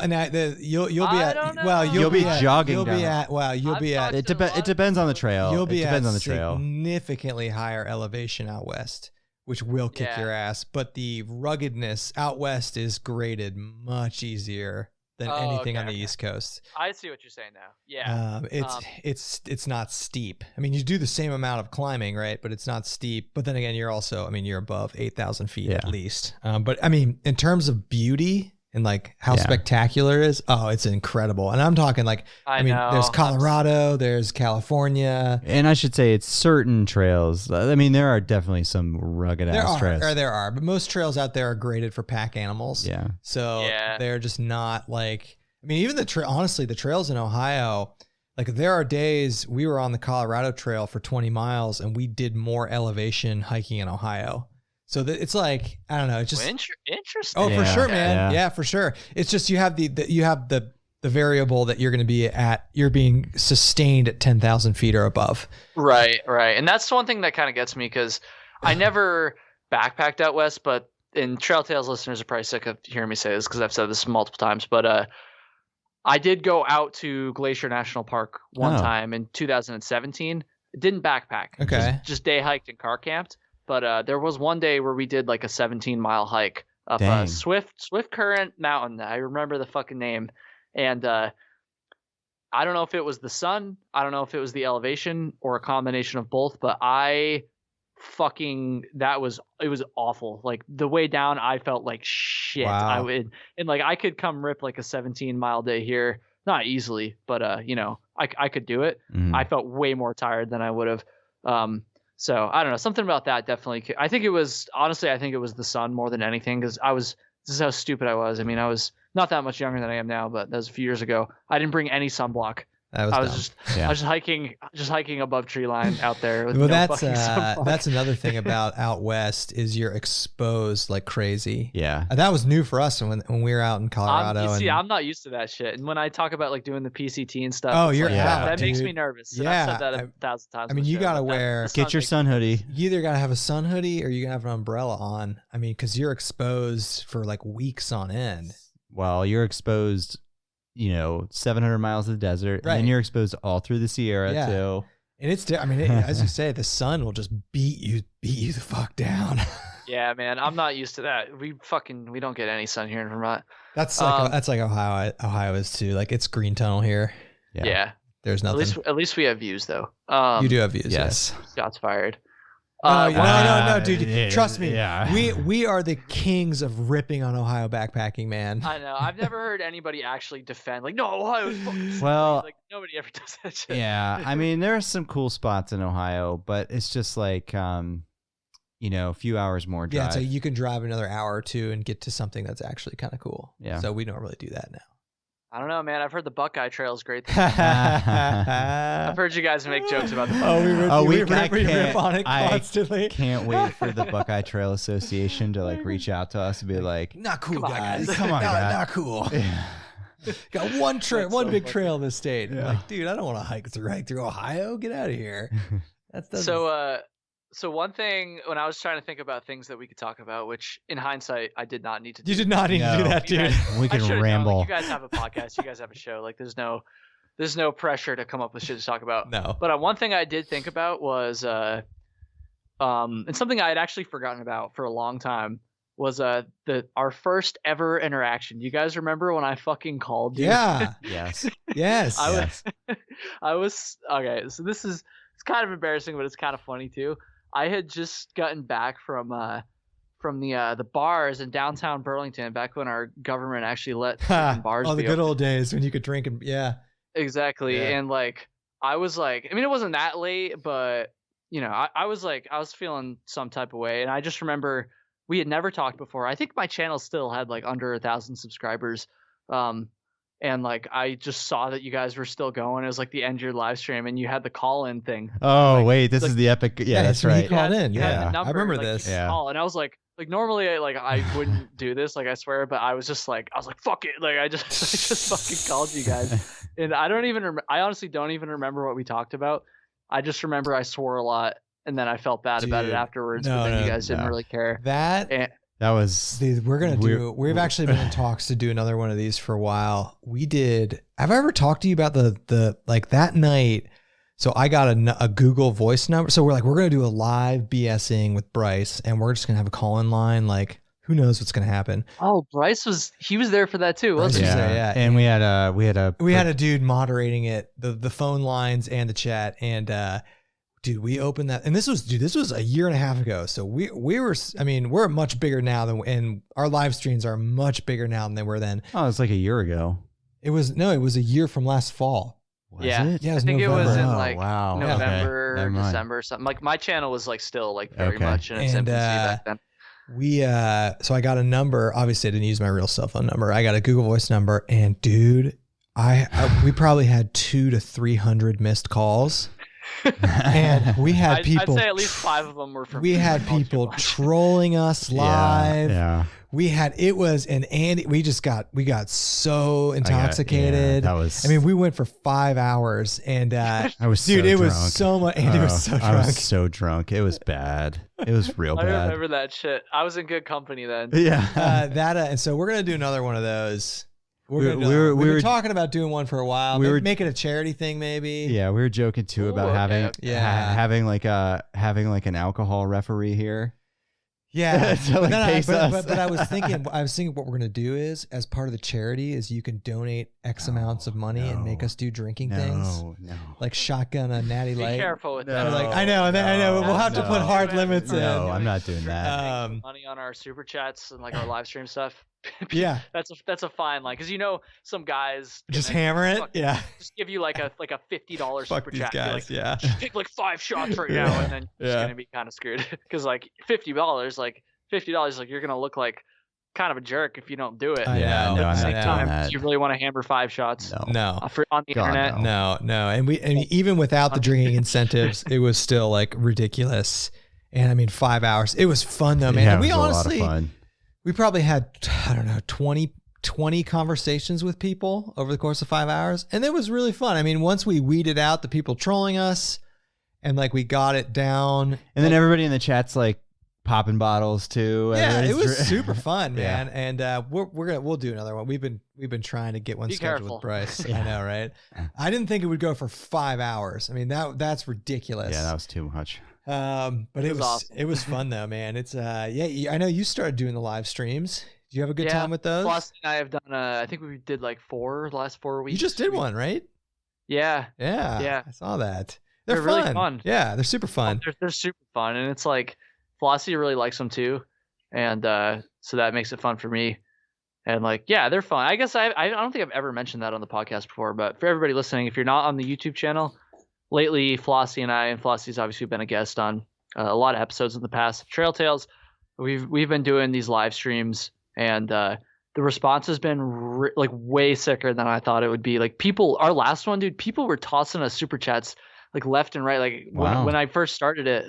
be jogging. It depends on the trail. You'll be at significantly higher elevation out west, which will kick your ass. But the ruggedness out west is graded much easier than anything on the East Coast. I see what you're saying now. Yeah. It's not steep. I mean, you do the same amount of climbing, right? But it's not steep. But then again, you're above 8,000 feet at least. But I mean, in terms of beauty and like how spectacular it is, it's incredible. And I'm talking like, I mean, there's Colorado, there's California. And I should say it's certain trails. I mean, there are definitely some rugged ass trails. There are, but most trails out there are graded for pack animals. Yeah. So they're just not like, I mean, even honestly, the trails in Ohio, like there are days we were on the Colorado Trail for 20 miles and we did more elevation hiking in Ohio. So it's like, I don't know. It's just interesting. Oh, for sure, man. Yeah, for sure. It's just you have the variable that you're going to be at. You're being sustained at 10,000 feet or above. Right. And that's one thing that kind of gets me, because I never backpacked out west, but Trail Tales listeners are probably sick of hearing me say this because I've said this multiple times. But I did go out to Glacier National Park one time in 2017. Didn't backpack. Okay. Just day hiked and car camped. But there was one day where we did like a 17-mile hike up Swift Current Mountain. I remember the fucking name. And I don't know if it was the sun. I don't know if it was the elevation or a combination of both. But it was awful. Like the way down, I felt like shit. Wow. I could come rip like a 17-mile day here. Not easily, but I could do it. Mm-hmm. I felt way more tired than I would have. So I don't know, something about that definitely. I think it was the sun more than anything, because this is how stupid I was. I mean, I was not that much younger than I am now, but that was a few years ago. I didn't bring any sunblock. I was just hiking above tree line out there. With that's another thing about out west is you're exposed like crazy. Yeah, that was new for us when we were out in Colorado. I'm not used to that shit. And when I talk about like doing the PCT and stuff, you're out. That makes me nervous. And I've said that 1,000 times. I mean, you gotta get your sun hoodie. You either gotta have a sun hoodie or you gotta have an umbrella on. I mean, because you're exposed for like weeks on end. Well, you're exposed 700 miles of the desert, right. And then you're exposed all through the Sierra too. And as you say, the sun will just beat you the fuck down. Yeah, man, I'm not used to that. We don't get any sun here in Vermont. That's like Ohio. Ohio is too. Like it's green tunnel here. Yeah. There's nothing. At least we have views though. You do have views. Yes. Shots fired. No, dude. Yeah, trust me. yeah. We are the kings of ripping on Ohio backpacking, man. I know. I've never heard anybody actually defend like, no, Ohio's fucking Well, like nobody ever does that shit. Yeah, I mean, there are some cool spots in Ohio, but it's just like, a few hours more drive. Yeah, so you can drive another hour or two and get to something that's actually kind of cool. Yeah. So we normally do that now. I don't know, man. I've heard the Buckeye Trail is great. I've heard you guys make jokes about the Buckeye. We rip on it constantly. I can't wait for the Buckeye Trail Association to like reach out to us and be like, not cool, guys. Come on, guys. Not cool. Yeah. Got one big trail in this state. Yeah. Like, dude, I don't want to hike through Ohio. Get out of here. So one thing, when I was trying to think about things that we could talk about, which in hindsight I did not need to do. You did not need to do that, dude. We can ramble. Like, you guys have a podcast. You guys have a show. Like there's no pressure to come up with shit to talk about. No. But one thing I did think about was and something I had actually forgotten about for a long time was our first ever interaction. You guys remember when I fucking called you? Yeah. Yes. Yes. I was okay. So it's kind of embarrassing, but it's kind of funny too. I had just gotten back from the bars in downtown Burlington back when our government actually let bars. Oh, the good old days when you could drink and yeah. Exactly, yeah. And like I was like, I mean, it wasn't that late, but I was feeling some type of way, and I just remember we had never talked before. I think my channel still had like under 1,000 subscribers. And like I just saw that you guys were still going. It was like the end of your live stream, and you had the call-in thing. Oh like, wait, this is the epic. Yeah, that's right. You called in. Yeah, I remember this. Yeah. Call, and I was like normally I wouldn't do this, like I swear, but I was like fuck it, like I just fucking called you guys, and I honestly don't even remember what we talked about. I just remember I swore a lot, and then I felt bad about it afterwards. But then you guys didn't really care. That was. Dude, we've actually been in talks to do another one of these for a while. Have I ever talked to you about the like that night? So I got a Google Voice number. So we're going to do a live BSing with Bryce, and we're just going to have a call-in line. Like, who knows what's going to happen? Oh, Bryce was there for that too, wasn't he? Yeah. And we had a dude moderating it, the phone lines and the chat, and dude, we opened that, and this was a year and a half ago. So we're much bigger now and our live streams are much bigger now than they were then. Oh, it's like a year ago. It was a year from last fall. Was it? Yeah, I think November. It was in November, or December or something. Like my channel was like still like very much in its infancy back then. So I got a number. Obviously, I didn't use my real cell phone number. I got a Google Voice number, and dude, we probably had 200 to 300 missed calls. And we had people. I'd say at least 5 of them were from. We had people trolling us live. Yeah. And Andy, we got so intoxicated. That was. I mean, we went for 5 hours, and I was dude, so it drunk. was so much. Andy was so drunk. I was so drunk. It was bad. It was real bad. I remember that shit. I was in good company then. Yeah. And so we're gonna do another one of those. We've been talking about doing one for a while. Make it a charity thing, maybe. Yeah, we were joking too about having like an alcohol referee here. Yeah, but I was thinking what we're gonna do is, as part of the charity, is you can donate X amounts of money and make us do drinking things. No, like shotgun a natty light. Be careful with that. Like, I know. We'll have to put hard limits in. No, I'm not doing that. Money on our super chats and like our live stream stuff. Yeah, that's a fine line, because some guys just hammer it. Yeah, just give you like a $50 super chat. Guys, like, take like 5 shots right now, and then you're gonna be kind of screwed, because like $50, like you're gonna look like kind of a jerk if you don't do it. No, I'm not doing that. You really want to hammer 5 shots? No. On the internet? No. And even without the drinking incentives, it was still like ridiculous. And I mean, 5 hours. It was fun though, man. Yeah, and we it was honestly, a lot of fun. We probably had, I don't know, 20 conversations with people over the course of 5 hours. And it was really fun. I mean, once we weeded out the people trolling us and like we got it down. And then everybody in the chat's like popping bottles too. Yeah, it was super fun, man. Yeah. And we'll do another one. We've been trying to get one scheduled with Bryce. Yeah. I know, right? I didn't think it would go for 5 hours. I mean, that's ridiculous. Yeah, that was too much. But it was awesome. It was fun though, man. It's I know you started doing the live streams. Do you have a good time with those? Plus, I have done. I think we did like the last 4 weeks. You just did one, right? Yeah. I saw that. They're fun. Really fun. Yeah, they're super fun. They're super fun, and it's like Flossie really likes them too, and so that makes it fun for me. And like, yeah, they're fun. I guess I don't think I've ever mentioned that on the podcast before, but for everybody listening, if you're not on the YouTube channel, lately Flossie and Flossie's obviously been a guest on a lot of episodes in the past. Trail Tales, we've been doing these live streams, and the response has been like way sicker than I thought it would be. Like our last one, dude, people were tossing us super chats like left and right. Like when I first started it,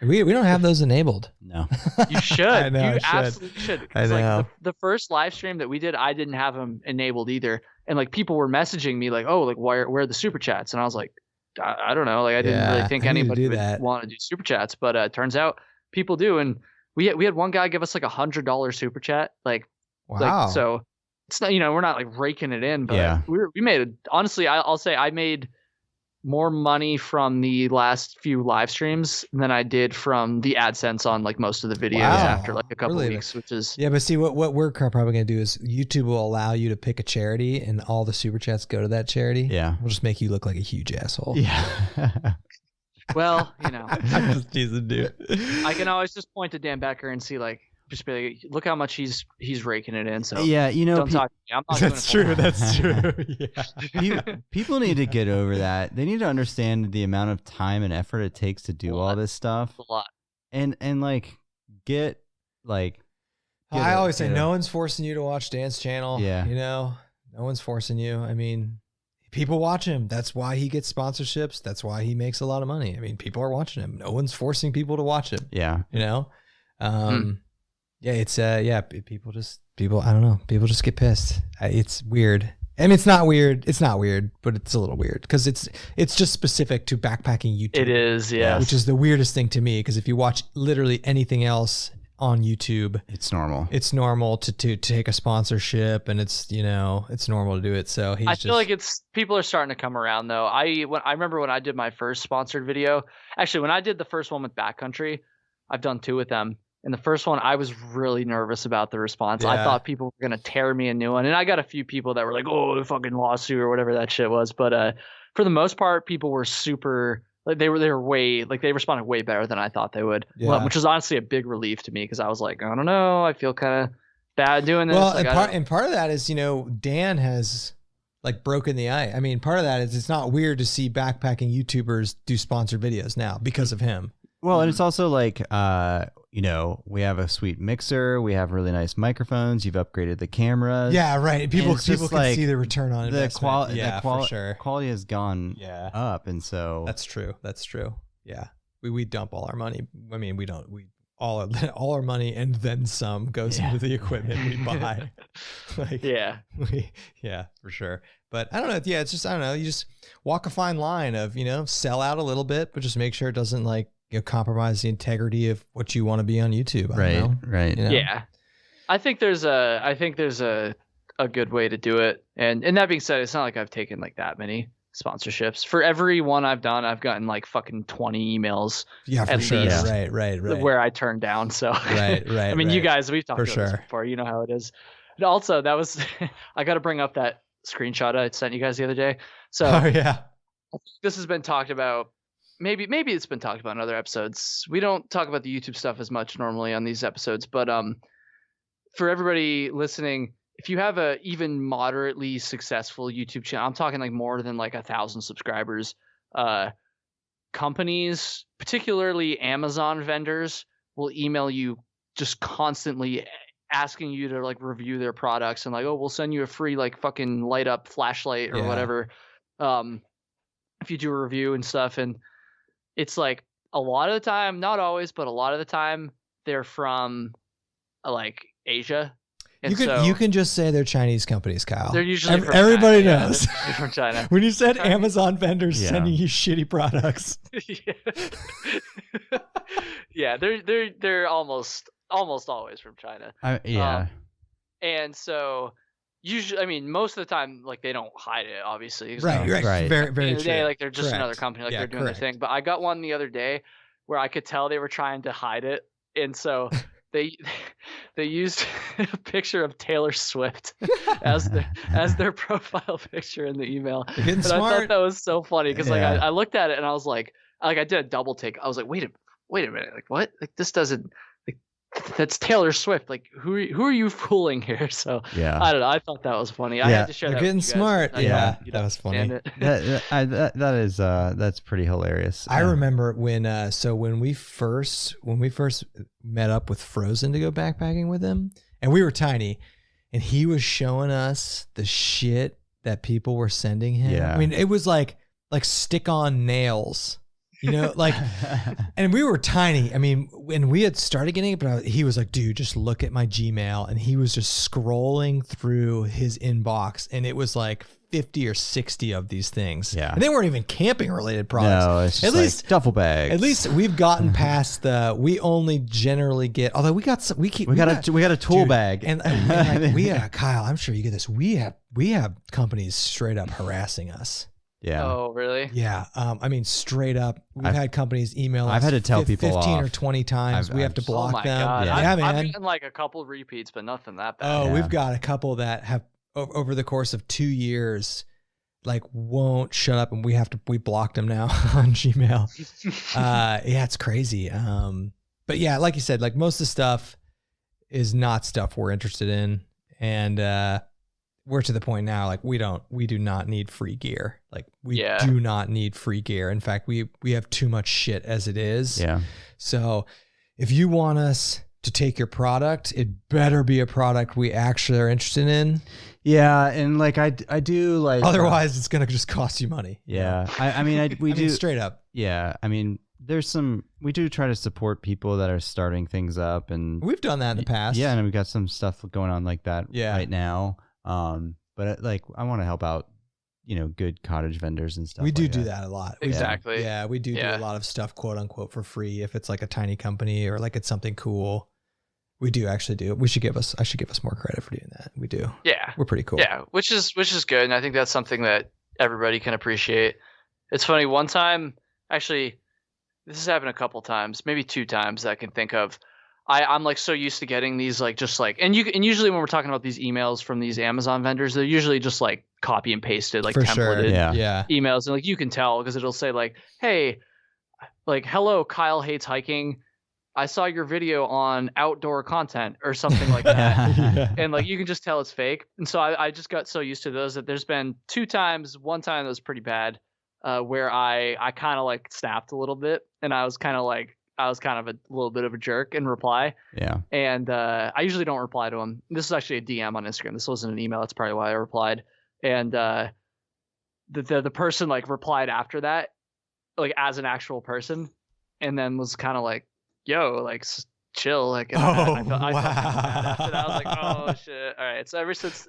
we don't have those enabled. No, you should. I know, you absolutely should. I know. Like the first live stream that we did, I didn't have them enabled either, and like people were messaging me like, "Oh, like where are the super chats?" And I was like, I don't know. Like I didn't really think anybody would want to do super chats, but it turns out people do. And we had one guy give us like $100 super chat. Like, wow. Like, so it's not, we're not like raking it in, but we made honestly, I'll say I made more money from the last few live streams than I did from the AdSense on like most of the videos after like a couple weeks, which is but see what we're probably gonna do is YouTube will allow you to pick a charity and all the super chats go to that charity. Yeah, we'll just make you look like a huge asshole. Yeah. Well, I'm just teasing, dude. I can always just point to Dan Becker and see like, just be like, look how much he's raking it in. So yeah, don't talk to me. I'm not That's true. That's true. Yeah. People need to get over that. They need to understand the amount of time and effort it takes to do all this stuff. A lot. And like get like. I always say no one's forcing you to watch Dan's channel. Yeah. No one's forcing you. I mean, people watch him. That's why he gets sponsorships. That's why he makes a lot of money. I mean, people are watching him. No one's forcing people to watch him. Yeah. Yeah, it's people I don't know. People just get pissed. It's weird. I mean, it's not weird, but it's a little weird because it's just specific to backpacking YouTube. It is, yeah. Which is the weirdest thing to me because if you watch literally anything else on YouTube, it's normal. It's normal to take a sponsorship, and it's normal to do it. So I feel like people are starting to come around though. I remember when I did my first sponsored video. Actually, when I did the first one with Backcountry, I've done 2 with them. And the first one, I was really nervous about the response. Yeah. I thought people were going to tear me a new one. And I got a few people that were like, oh, the fucking lawsuit or whatever that shit was. But for the most part, people were super, like they responded way better than I thought they would. Yeah. Well, which was honestly a big relief to me because I was like, I don't know. I feel kind of bad doing this. Well, like, and part of that is, Dan has like broken the ice. I mean, part of that is it's not weird to see backpacking YouTubers do sponsored videos now because of him. Well, and it's also like, we have a sweet mixer. We have really nice microphones. You've upgraded the cameras. Yeah, right. People can like, see the return on investment. For sure. Quality has gone up, and so that's true. Yeah, we dump all our money. I mean, we don't. We all our money and then some goes into the equipment we buy. For sure. But I don't know. Yeah, it's just I don't know. You just walk a fine line of sell out a little bit, but just make sure it doesn't like. Compromise the integrity of what you want to be on YouTube. Right. Yeah. I think there's a good way to do it. And that being said, it's not like I've taken like that many sponsorships. For every one I've done, I've gotten like fucking 20 emails. Yeah, for sure. Yeah. Right. Where I turned down. So right. I mean, you guys, we've talked about this before. You know how it is. And also, that was I got to bring up that screenshot I sent you guys the other day. So I think this has been talked about. Maybe it's been talked about in other episodes. We don't talk about the YouTube stuff as much normally on these episodes, but for everybody listening, if you have a even moderately successful YouTube channel, I'm talking like more than like 1,000 subscribers, companies, particularly Amazon vendors, will email you just constantly asking you to like review their products and like, oh, we'll send you a free like fucking light up flashlight or whatever. If you do a review and stuff. And it's like a lot of the time, not always, but a lot of the time they're from like Asia. And you can just say they're Chinese companies, Kyle. They're usually from everybody China. knows. They're from China. When you said Amazon vendors sending you shitty products. They're almost always from China. And so usually, I mean, most of the time, like they don't hide it, obviously. Right. Very, very true. Like they're just another company, like they're doing their thing. But I got one the other day where I could tell they were trying to hide it, and so they used a picture of Taylor Swift as their profile picture in the email. You're getting smart. I thought that was so funny because like I looked at it and I was like I did a double take. I was like, wait a minute, like what? Like this doesn't. That's Taylor Swift. Like, who are you fooling here? So I don't know. I thought that was funny. I had to share that. You're getting smart. That was funny. That's pretty hilarious. I remember when we first met up with Frozen to go backpacking with him, and we were tiny, and he was showing us the shit that people were sending him. Yeah. I mean, it was like stick-on nails. You know, like, and we were tiny. I mean, when we had started getting it, but he was like, dude, just look at my Gmail. And he was just scrolling through his inbox, and it was like 50 or 60 of these things. Yeah. And they weren't even camping related products. No, it's just at least duffel bags. At least we've gotten past we only generally get, although we got some, we got a tool bag. And like Kyle, I'm sure you get this. We have companies straight up harassing us. Yeah. Oh, really? Yeah. I mean, straight up, we've had companies email us. I've had to tell people 15 off. or 20 times. We have to block them. God. Yeah, man. I've gotten like a couple repeats, but nothing that bad. Oh, we've got a couple that have over the course of 2 years, like won't shut up, and we blocked them now on Gmail. Yeah, it's crazy. But yeah, like you said, like most of the stuff is not stuff we're interested in, and we're to the point now, like we do not need free gear. Like we do not need free gear. In fact, we have too much shit as it is. Yeah. So if you want us to take your product, it better be a product we actually are interested in. Yeah. And like, I do like, otherwise it's going to just cost you money. Yeah. I mean, we do straight up. Yeah. I mean, we do try to support people that are starting things up, and we've done that in the past. Yeah. And we've got some stuff going on like that right now. But like, I want to help out, good cottage vendors and stuff. We do that a lot. Exactly. Yeah, we do a lot of stuff, quote unquote, for free. If it's like a tiny company or like it's something cool, we do actually do it. I should give us more credit for doing that. We do. Yeah, we're pretty cool. Yeah, which is good, and I think that's something that everybody can appreciate. It's funny. One time, actually, this has happened a couple times, maybe 2 times that I can think of. I'm like so used to getting these like just like and usually when we're talking about these emails from these Amazon vendors, they're usually just like copy and pasted, like for templated emails, and like you can tell because it'll say like, hey, like, hello, Kyle hates hiking. I saw your video on outdoor content or something like that. And like you can just tell it's fake. And so I just got so used to those that there's been 2 times, one time that was pretty bad, where I kind of like snapped a little bit, and I was kind of a little bit of a jerk in reply. Yeah. And I usually don't reply to them. This is actually a DM on Instagram. This wasn't an email. That's probably why I replied. And the person like replied after that, like as an actual person, and then was kind of like, yo, like chill. Like, I felt after that. I was like, oh shit. All right. So ever since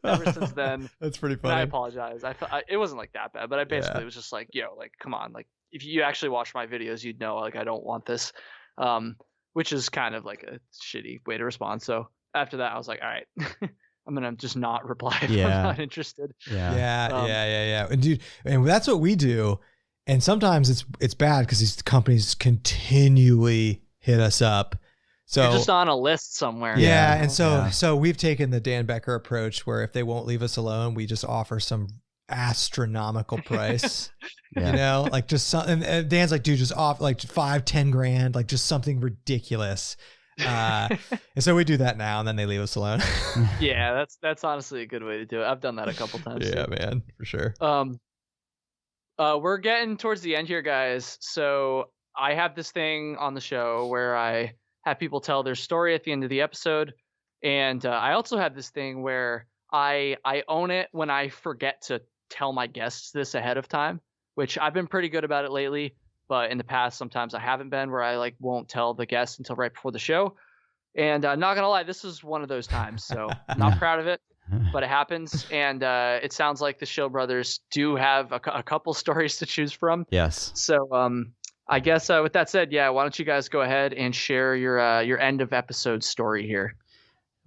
then, that's pretty funny. I apologize. It wasn't like that bad, but I basically was just like, yo, like, come on. Like, if you actually watch my videos, you'd know, like, I don't want this. Which is kind of like a shitty way to respond. So after that, I was like, all right, I'm going to just not reply if I'm not interested. Yeah. And dude, and that's what we do. And sometimes it's bad because these companies continually hit us up. So you're just on a list somewhere. Yeah. And so we've taken the Dan Becker approach where if they won't leave us alone, we just offer some astronomical price. Like just something. And Dan's like, dude, just off like $5-10 grand, like just something ridiculous. And so we do that now, and then they leave us alone. Yeah, that's honestly a good way to do it. I've done that a couple times. Yeah, man, for sure. We're getting towards the end here, guys. So I have this thing on the show where I have people tell their story at the end of the episode, and I also have this thing where I own it when I forget to tell my guests this ahead of time, which I've been pretty good about it lately, but in the past sometimes I haven't been, where I like won't tell the guests until right before the show. And not gonna lie, this is one of those times, so I'm not proud of it, but it happens. And it sounds like the Schill brothers do have a couple stories to choose from. Yes. So I guess with that said, why don't you guys go ahead and share your end of episode story here?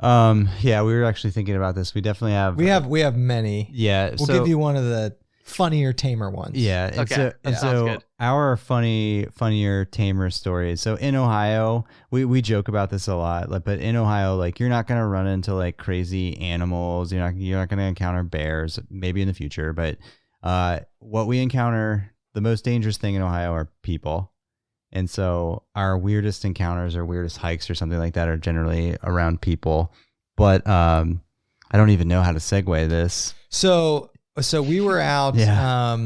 Yeah, we were actually thinking about this. We definitely have. We have many. Yeah, we'll give you one of the. funnier, tamer ones. Yeah. And Okay, that sounds good. Our funnier, tamer stories. So in Ohio, we joke about this a lot, but in Ohio, like you're not gonna run into like crazy animals. You're not gonna encounter bears, maybe in the future. But what we encounter, the most dangerous thing in Ohio are people. And so our weirdest encounters or weirdest hikes or something like that are generally around people. But I don't even know how to segue this. So we were out. Yeah.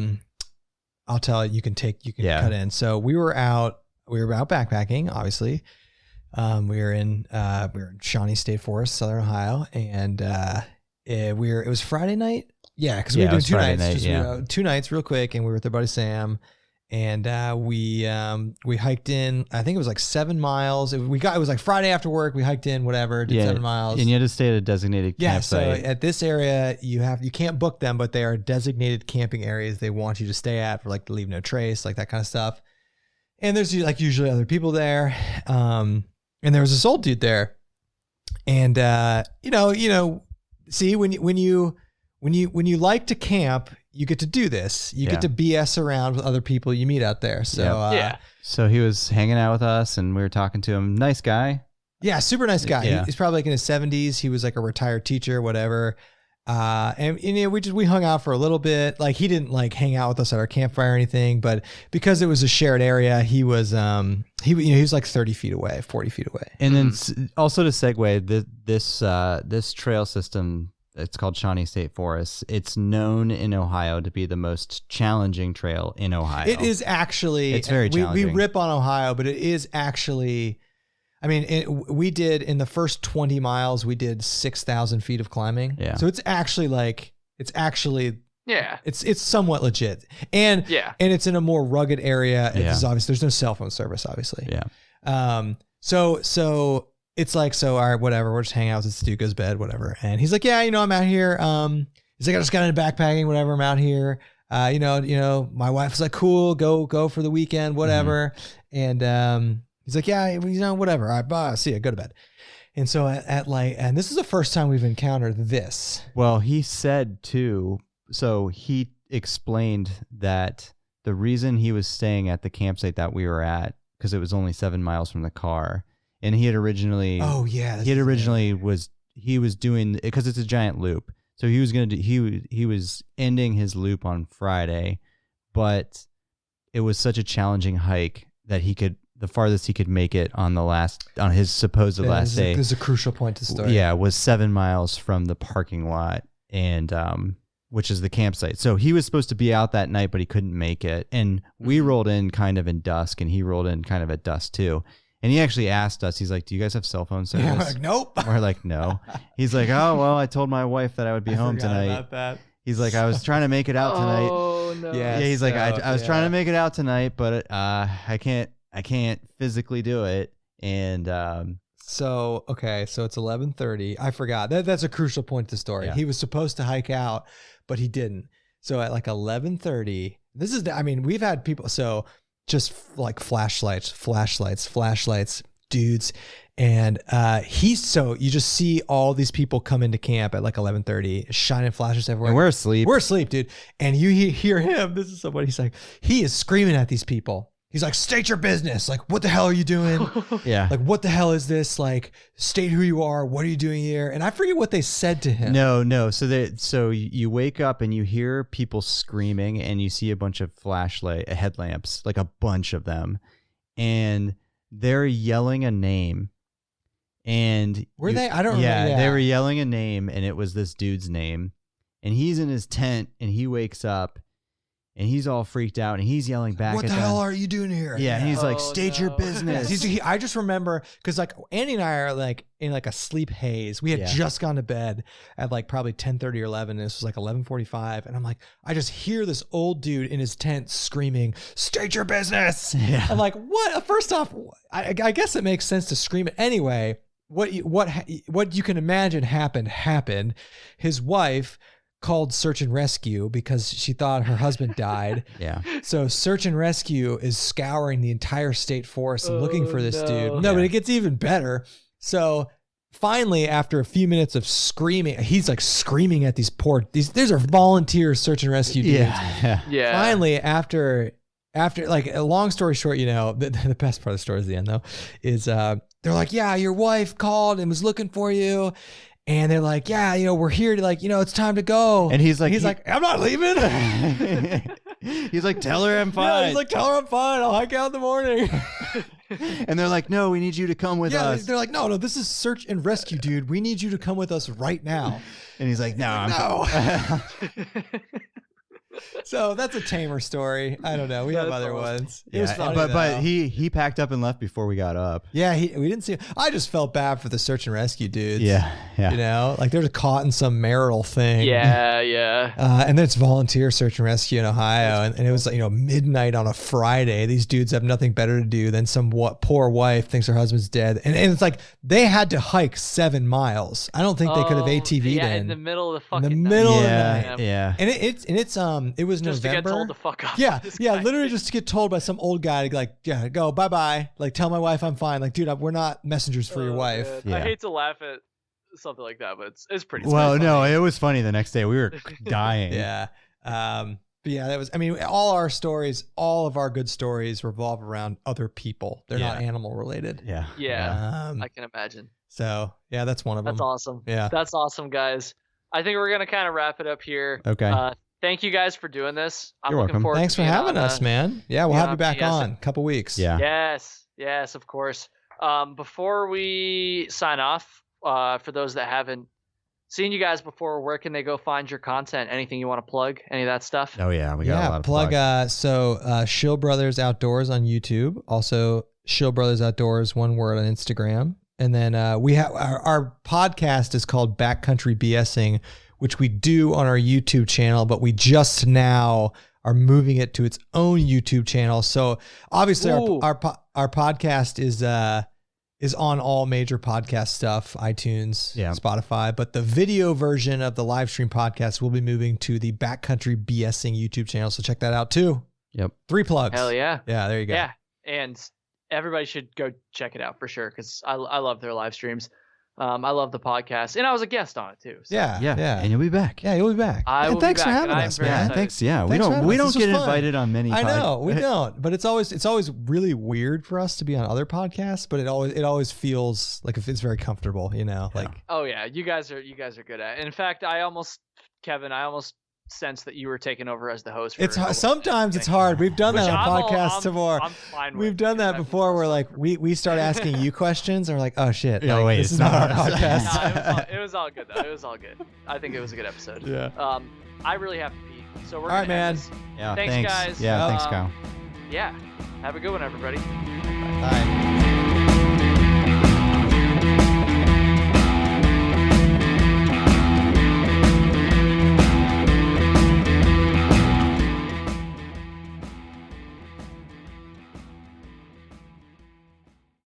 I'll tell you. You can cut in. So we were out backpacking. Obviously, we were in Shawnee State Forest, Southern Ohio, and it was Friday night. Yeah, because we were doing 2 nights. 2 nights, real quick, and we were with our buddy Sam, and we hiked in. I think it was like 7 miles. It was like Friday after work. We hiked in, whatever, did 7 miles, and you had to stay at a designated campsite. So at this area, you can't book them, but they are designated camping areas. They want you to stay at for like to leave no trace, like that kind of stuff. And there's like usually other people there, and there was this old dude there, and see when you like to camp, you get to do this. You get to BS around with other people you meet out there. So So he was hanging out with us, and we were talking to him. Nice guy. Yeah, super nice guy. Yeah. He's probably like in his 70s. He was like a retired teacher, whatever. And we hung out for a little bit. Like he didn't like hang out with us at our campfire or anything, but because it was a shared area, he was he was like 30 feet away, 40 feet away. And then also to segue, this trail system, it's called Shawnee State Forest. It's known in Ohio to be the most challenging trail in Ohio. It is actually. It's very challenging. We rip on Ohio, but it is actually. I mean, we did in the first 20 miles, we did 6,000 feet of climbing. Yeah. So it's actually. Yeah. It's somewhat legit, and it's in a more rugged area. It's obvious. There's no cell phone service, obviously. Yeah. So. It's like, so, all right, whatever. We're just hanging out with this dude, goes to bed, whatever. And he's like, yeah, I'm out here. He's like, I just got into backpacking, whatever. I'm out here. My wife was like, cool, go for the weekend, whatever. Mm-hmm. And he's like, yeah, whatever. All right, bye. See ya. Go to bed. And so and this is the first time we've encountered this. Well, he said too. So he explained that the reason he was staying at the campsite that we were at, because it was only 7 miles from the car. And he had originally, he was doing, because it's a giant loop. So he was going to do, he was ending his loop on Friday, but it was such a challenging hike that the farthest he could make it on his supposed last day. This is a crucial point to start. Yeah, was 7 miles from the parking lot, and which is the campsite. So he was supposed to be out that night, but he couldn't make it. And we rolled in kind of in dusk, and he rolled in kind of at dusk too. And he actually asked us, he's like, do you guys have cell phone service? Yeah, we're like, nope. We're like, no. He's like, oh, well, I told my wife that I would be home tonight. About that. He's like, I was trying to make it out tonight. Oh, no. Yeah, he's like, I was trying to make it out tonight, but I can't physically do it. And so it's 11:30. I forgot. That's a crucial point to the story. Yeah. He was supposed to hike out, but he didn't. So at like 11:30, we've had people, so just like flashlights, dudes. And you just see all these people come into camp at like 11:30, shining flashes everywhere. And we're asleep, dude. And you hear him. This is somebody. He's like, he is screaming at these people. He's like, state your business. Like, what the hell are you doing? Yeah. Like, what the hell is this? Like, state who you are. What are you doing here? And I forget what they said to him. No. So you wake up and you hear people screaming, and you see a bunch of headlamps, like a bunch of them, and they're yelling a name. And were they? I don't remember. Yeah, they were yelling a name, and it was this dude's name. And he's in his tent, and he wakes up. And he's all freaked out, and he's yelling back what at the them. hell are you doing here? Yeah, and he's like, state your business. I just remember, because like Andy and I are like in like a sleep haze. We had just gone to bed at like probably 10:30 or 11. And this was like 11:45. And I'm like, I just hear this old dude in his tent screaming, state your business. Yeah. I'm like, what? First off, I guess it makes sense to scream it anyway. What you can imagine happened. His wife called search and rescue because she thought her husband died. Yeah. So search and rescue is scouring the entire state forest and looking for this dude. No, but it gets even better. So finally, after a few minutes of screaming, he's like screaming at these are volunteers search and rescue dudes. Yeah. Finally, after like a long story short, the best part of the story is the end though, is they're like, yeah, your wife called and was looking for you. And they're like, yeah, we're here to like, it's time to go. And he's like, I'm not leaving. He's like, tell her I'm fine. Yeah, he's like, tell her I'm fine. I'll hike out in the morning. And they're like, no, we need you to come with us. They're like, no, this is search and rescue, dude. We need you to come with us right now. And he's like, no. So that's a tamer story. I don't know. We have other ones. It was funny, but he packed up and left before we got up. Yeah, we didn't see him. I just felt bad for the search and rescue dudes. Yeah. Like they're caught in some marital thing. Yeah. And then it's volunteer search and rescue in Ohio, and it was like midnight on a Friday. These dudes have nothing better to do than some poor wife thinks her husband's dead, and it's like they had to hike 7 miles. I don't think they could have ATV'd in the middle of the fucking of the night. Yeah. And it was just November. To get told to fuck off. Yeah, literally just to get told by some old guy to like, yeah, go, bye-bye. Like, tell my wife I'm fine. Like, dude, we're not messengers for your wife. Yeah. I hate to laugh at something like that, but it's pretty. Well, no, it was funny. The next day we were dying. Yeah. But yeah, that was. I mean, all of our good stories revolve around other people. They're not animal related. Yeah. I can imagine. So yeah, that's one of them. That's awesome. Yeah, that's awesome, guys. I think we're gonna kind of wrap it up here. Okay. Thank you guys for doing this. You're welcome. Thanks for having us, man. Yeah, we'll have you back on a couple weeks. Yeah. Yes, of course. Before we sign off, for those that haven't seen you guys before, where can they go find your content? Anything you want to plug? Any of that stuff? Oh yeah, we got a lot of plug. Schill Brothers Outdoors on YouTube. Also, Schill Brothers Outdoors, one word, on Instagram. And then we have our podcast is called Backcountry BSing, which we do on our YouTube channel, but we just now are moving it to its own YouTube channel. So obviously our podcast is on all major podcast stuff, iTunes, Spotify, but the video version of the live stream podcast will be moving to the Backcountry BSing YouTube channel. So check that out too. Yep. 3 plugs. Hell yeah. Yeah, there you go. Yeah. And everybody should go check it out for sure, because I love their live streams. I love the podcast, and I was a guest on it too. So. Yeah. And you'll be back. Yeah, you'll be back. Thanks for having us, man. Thanks. Yeah, we don't get invited on many. I know we don't, but it's always really weird for us to be on other podcasts. But it always feels like it's very comfortable, Like oh yeah, you guys are good at it. In fact, Kevin, I almost sense that you were taking over as the host. Sometimes it's hard. We've done that on podcasts before. We've done that before where like we start asking you questions and we're like, oh shit. No, wait, this is not our podcast. It was all good though. It was all good. I think it was a good episode. Yeah. I really have to pee. So we're all right, man. Yeah. Thanks guys. Yeah, thanks, Kyle. Yeah. Have a good one, everybody. Bye.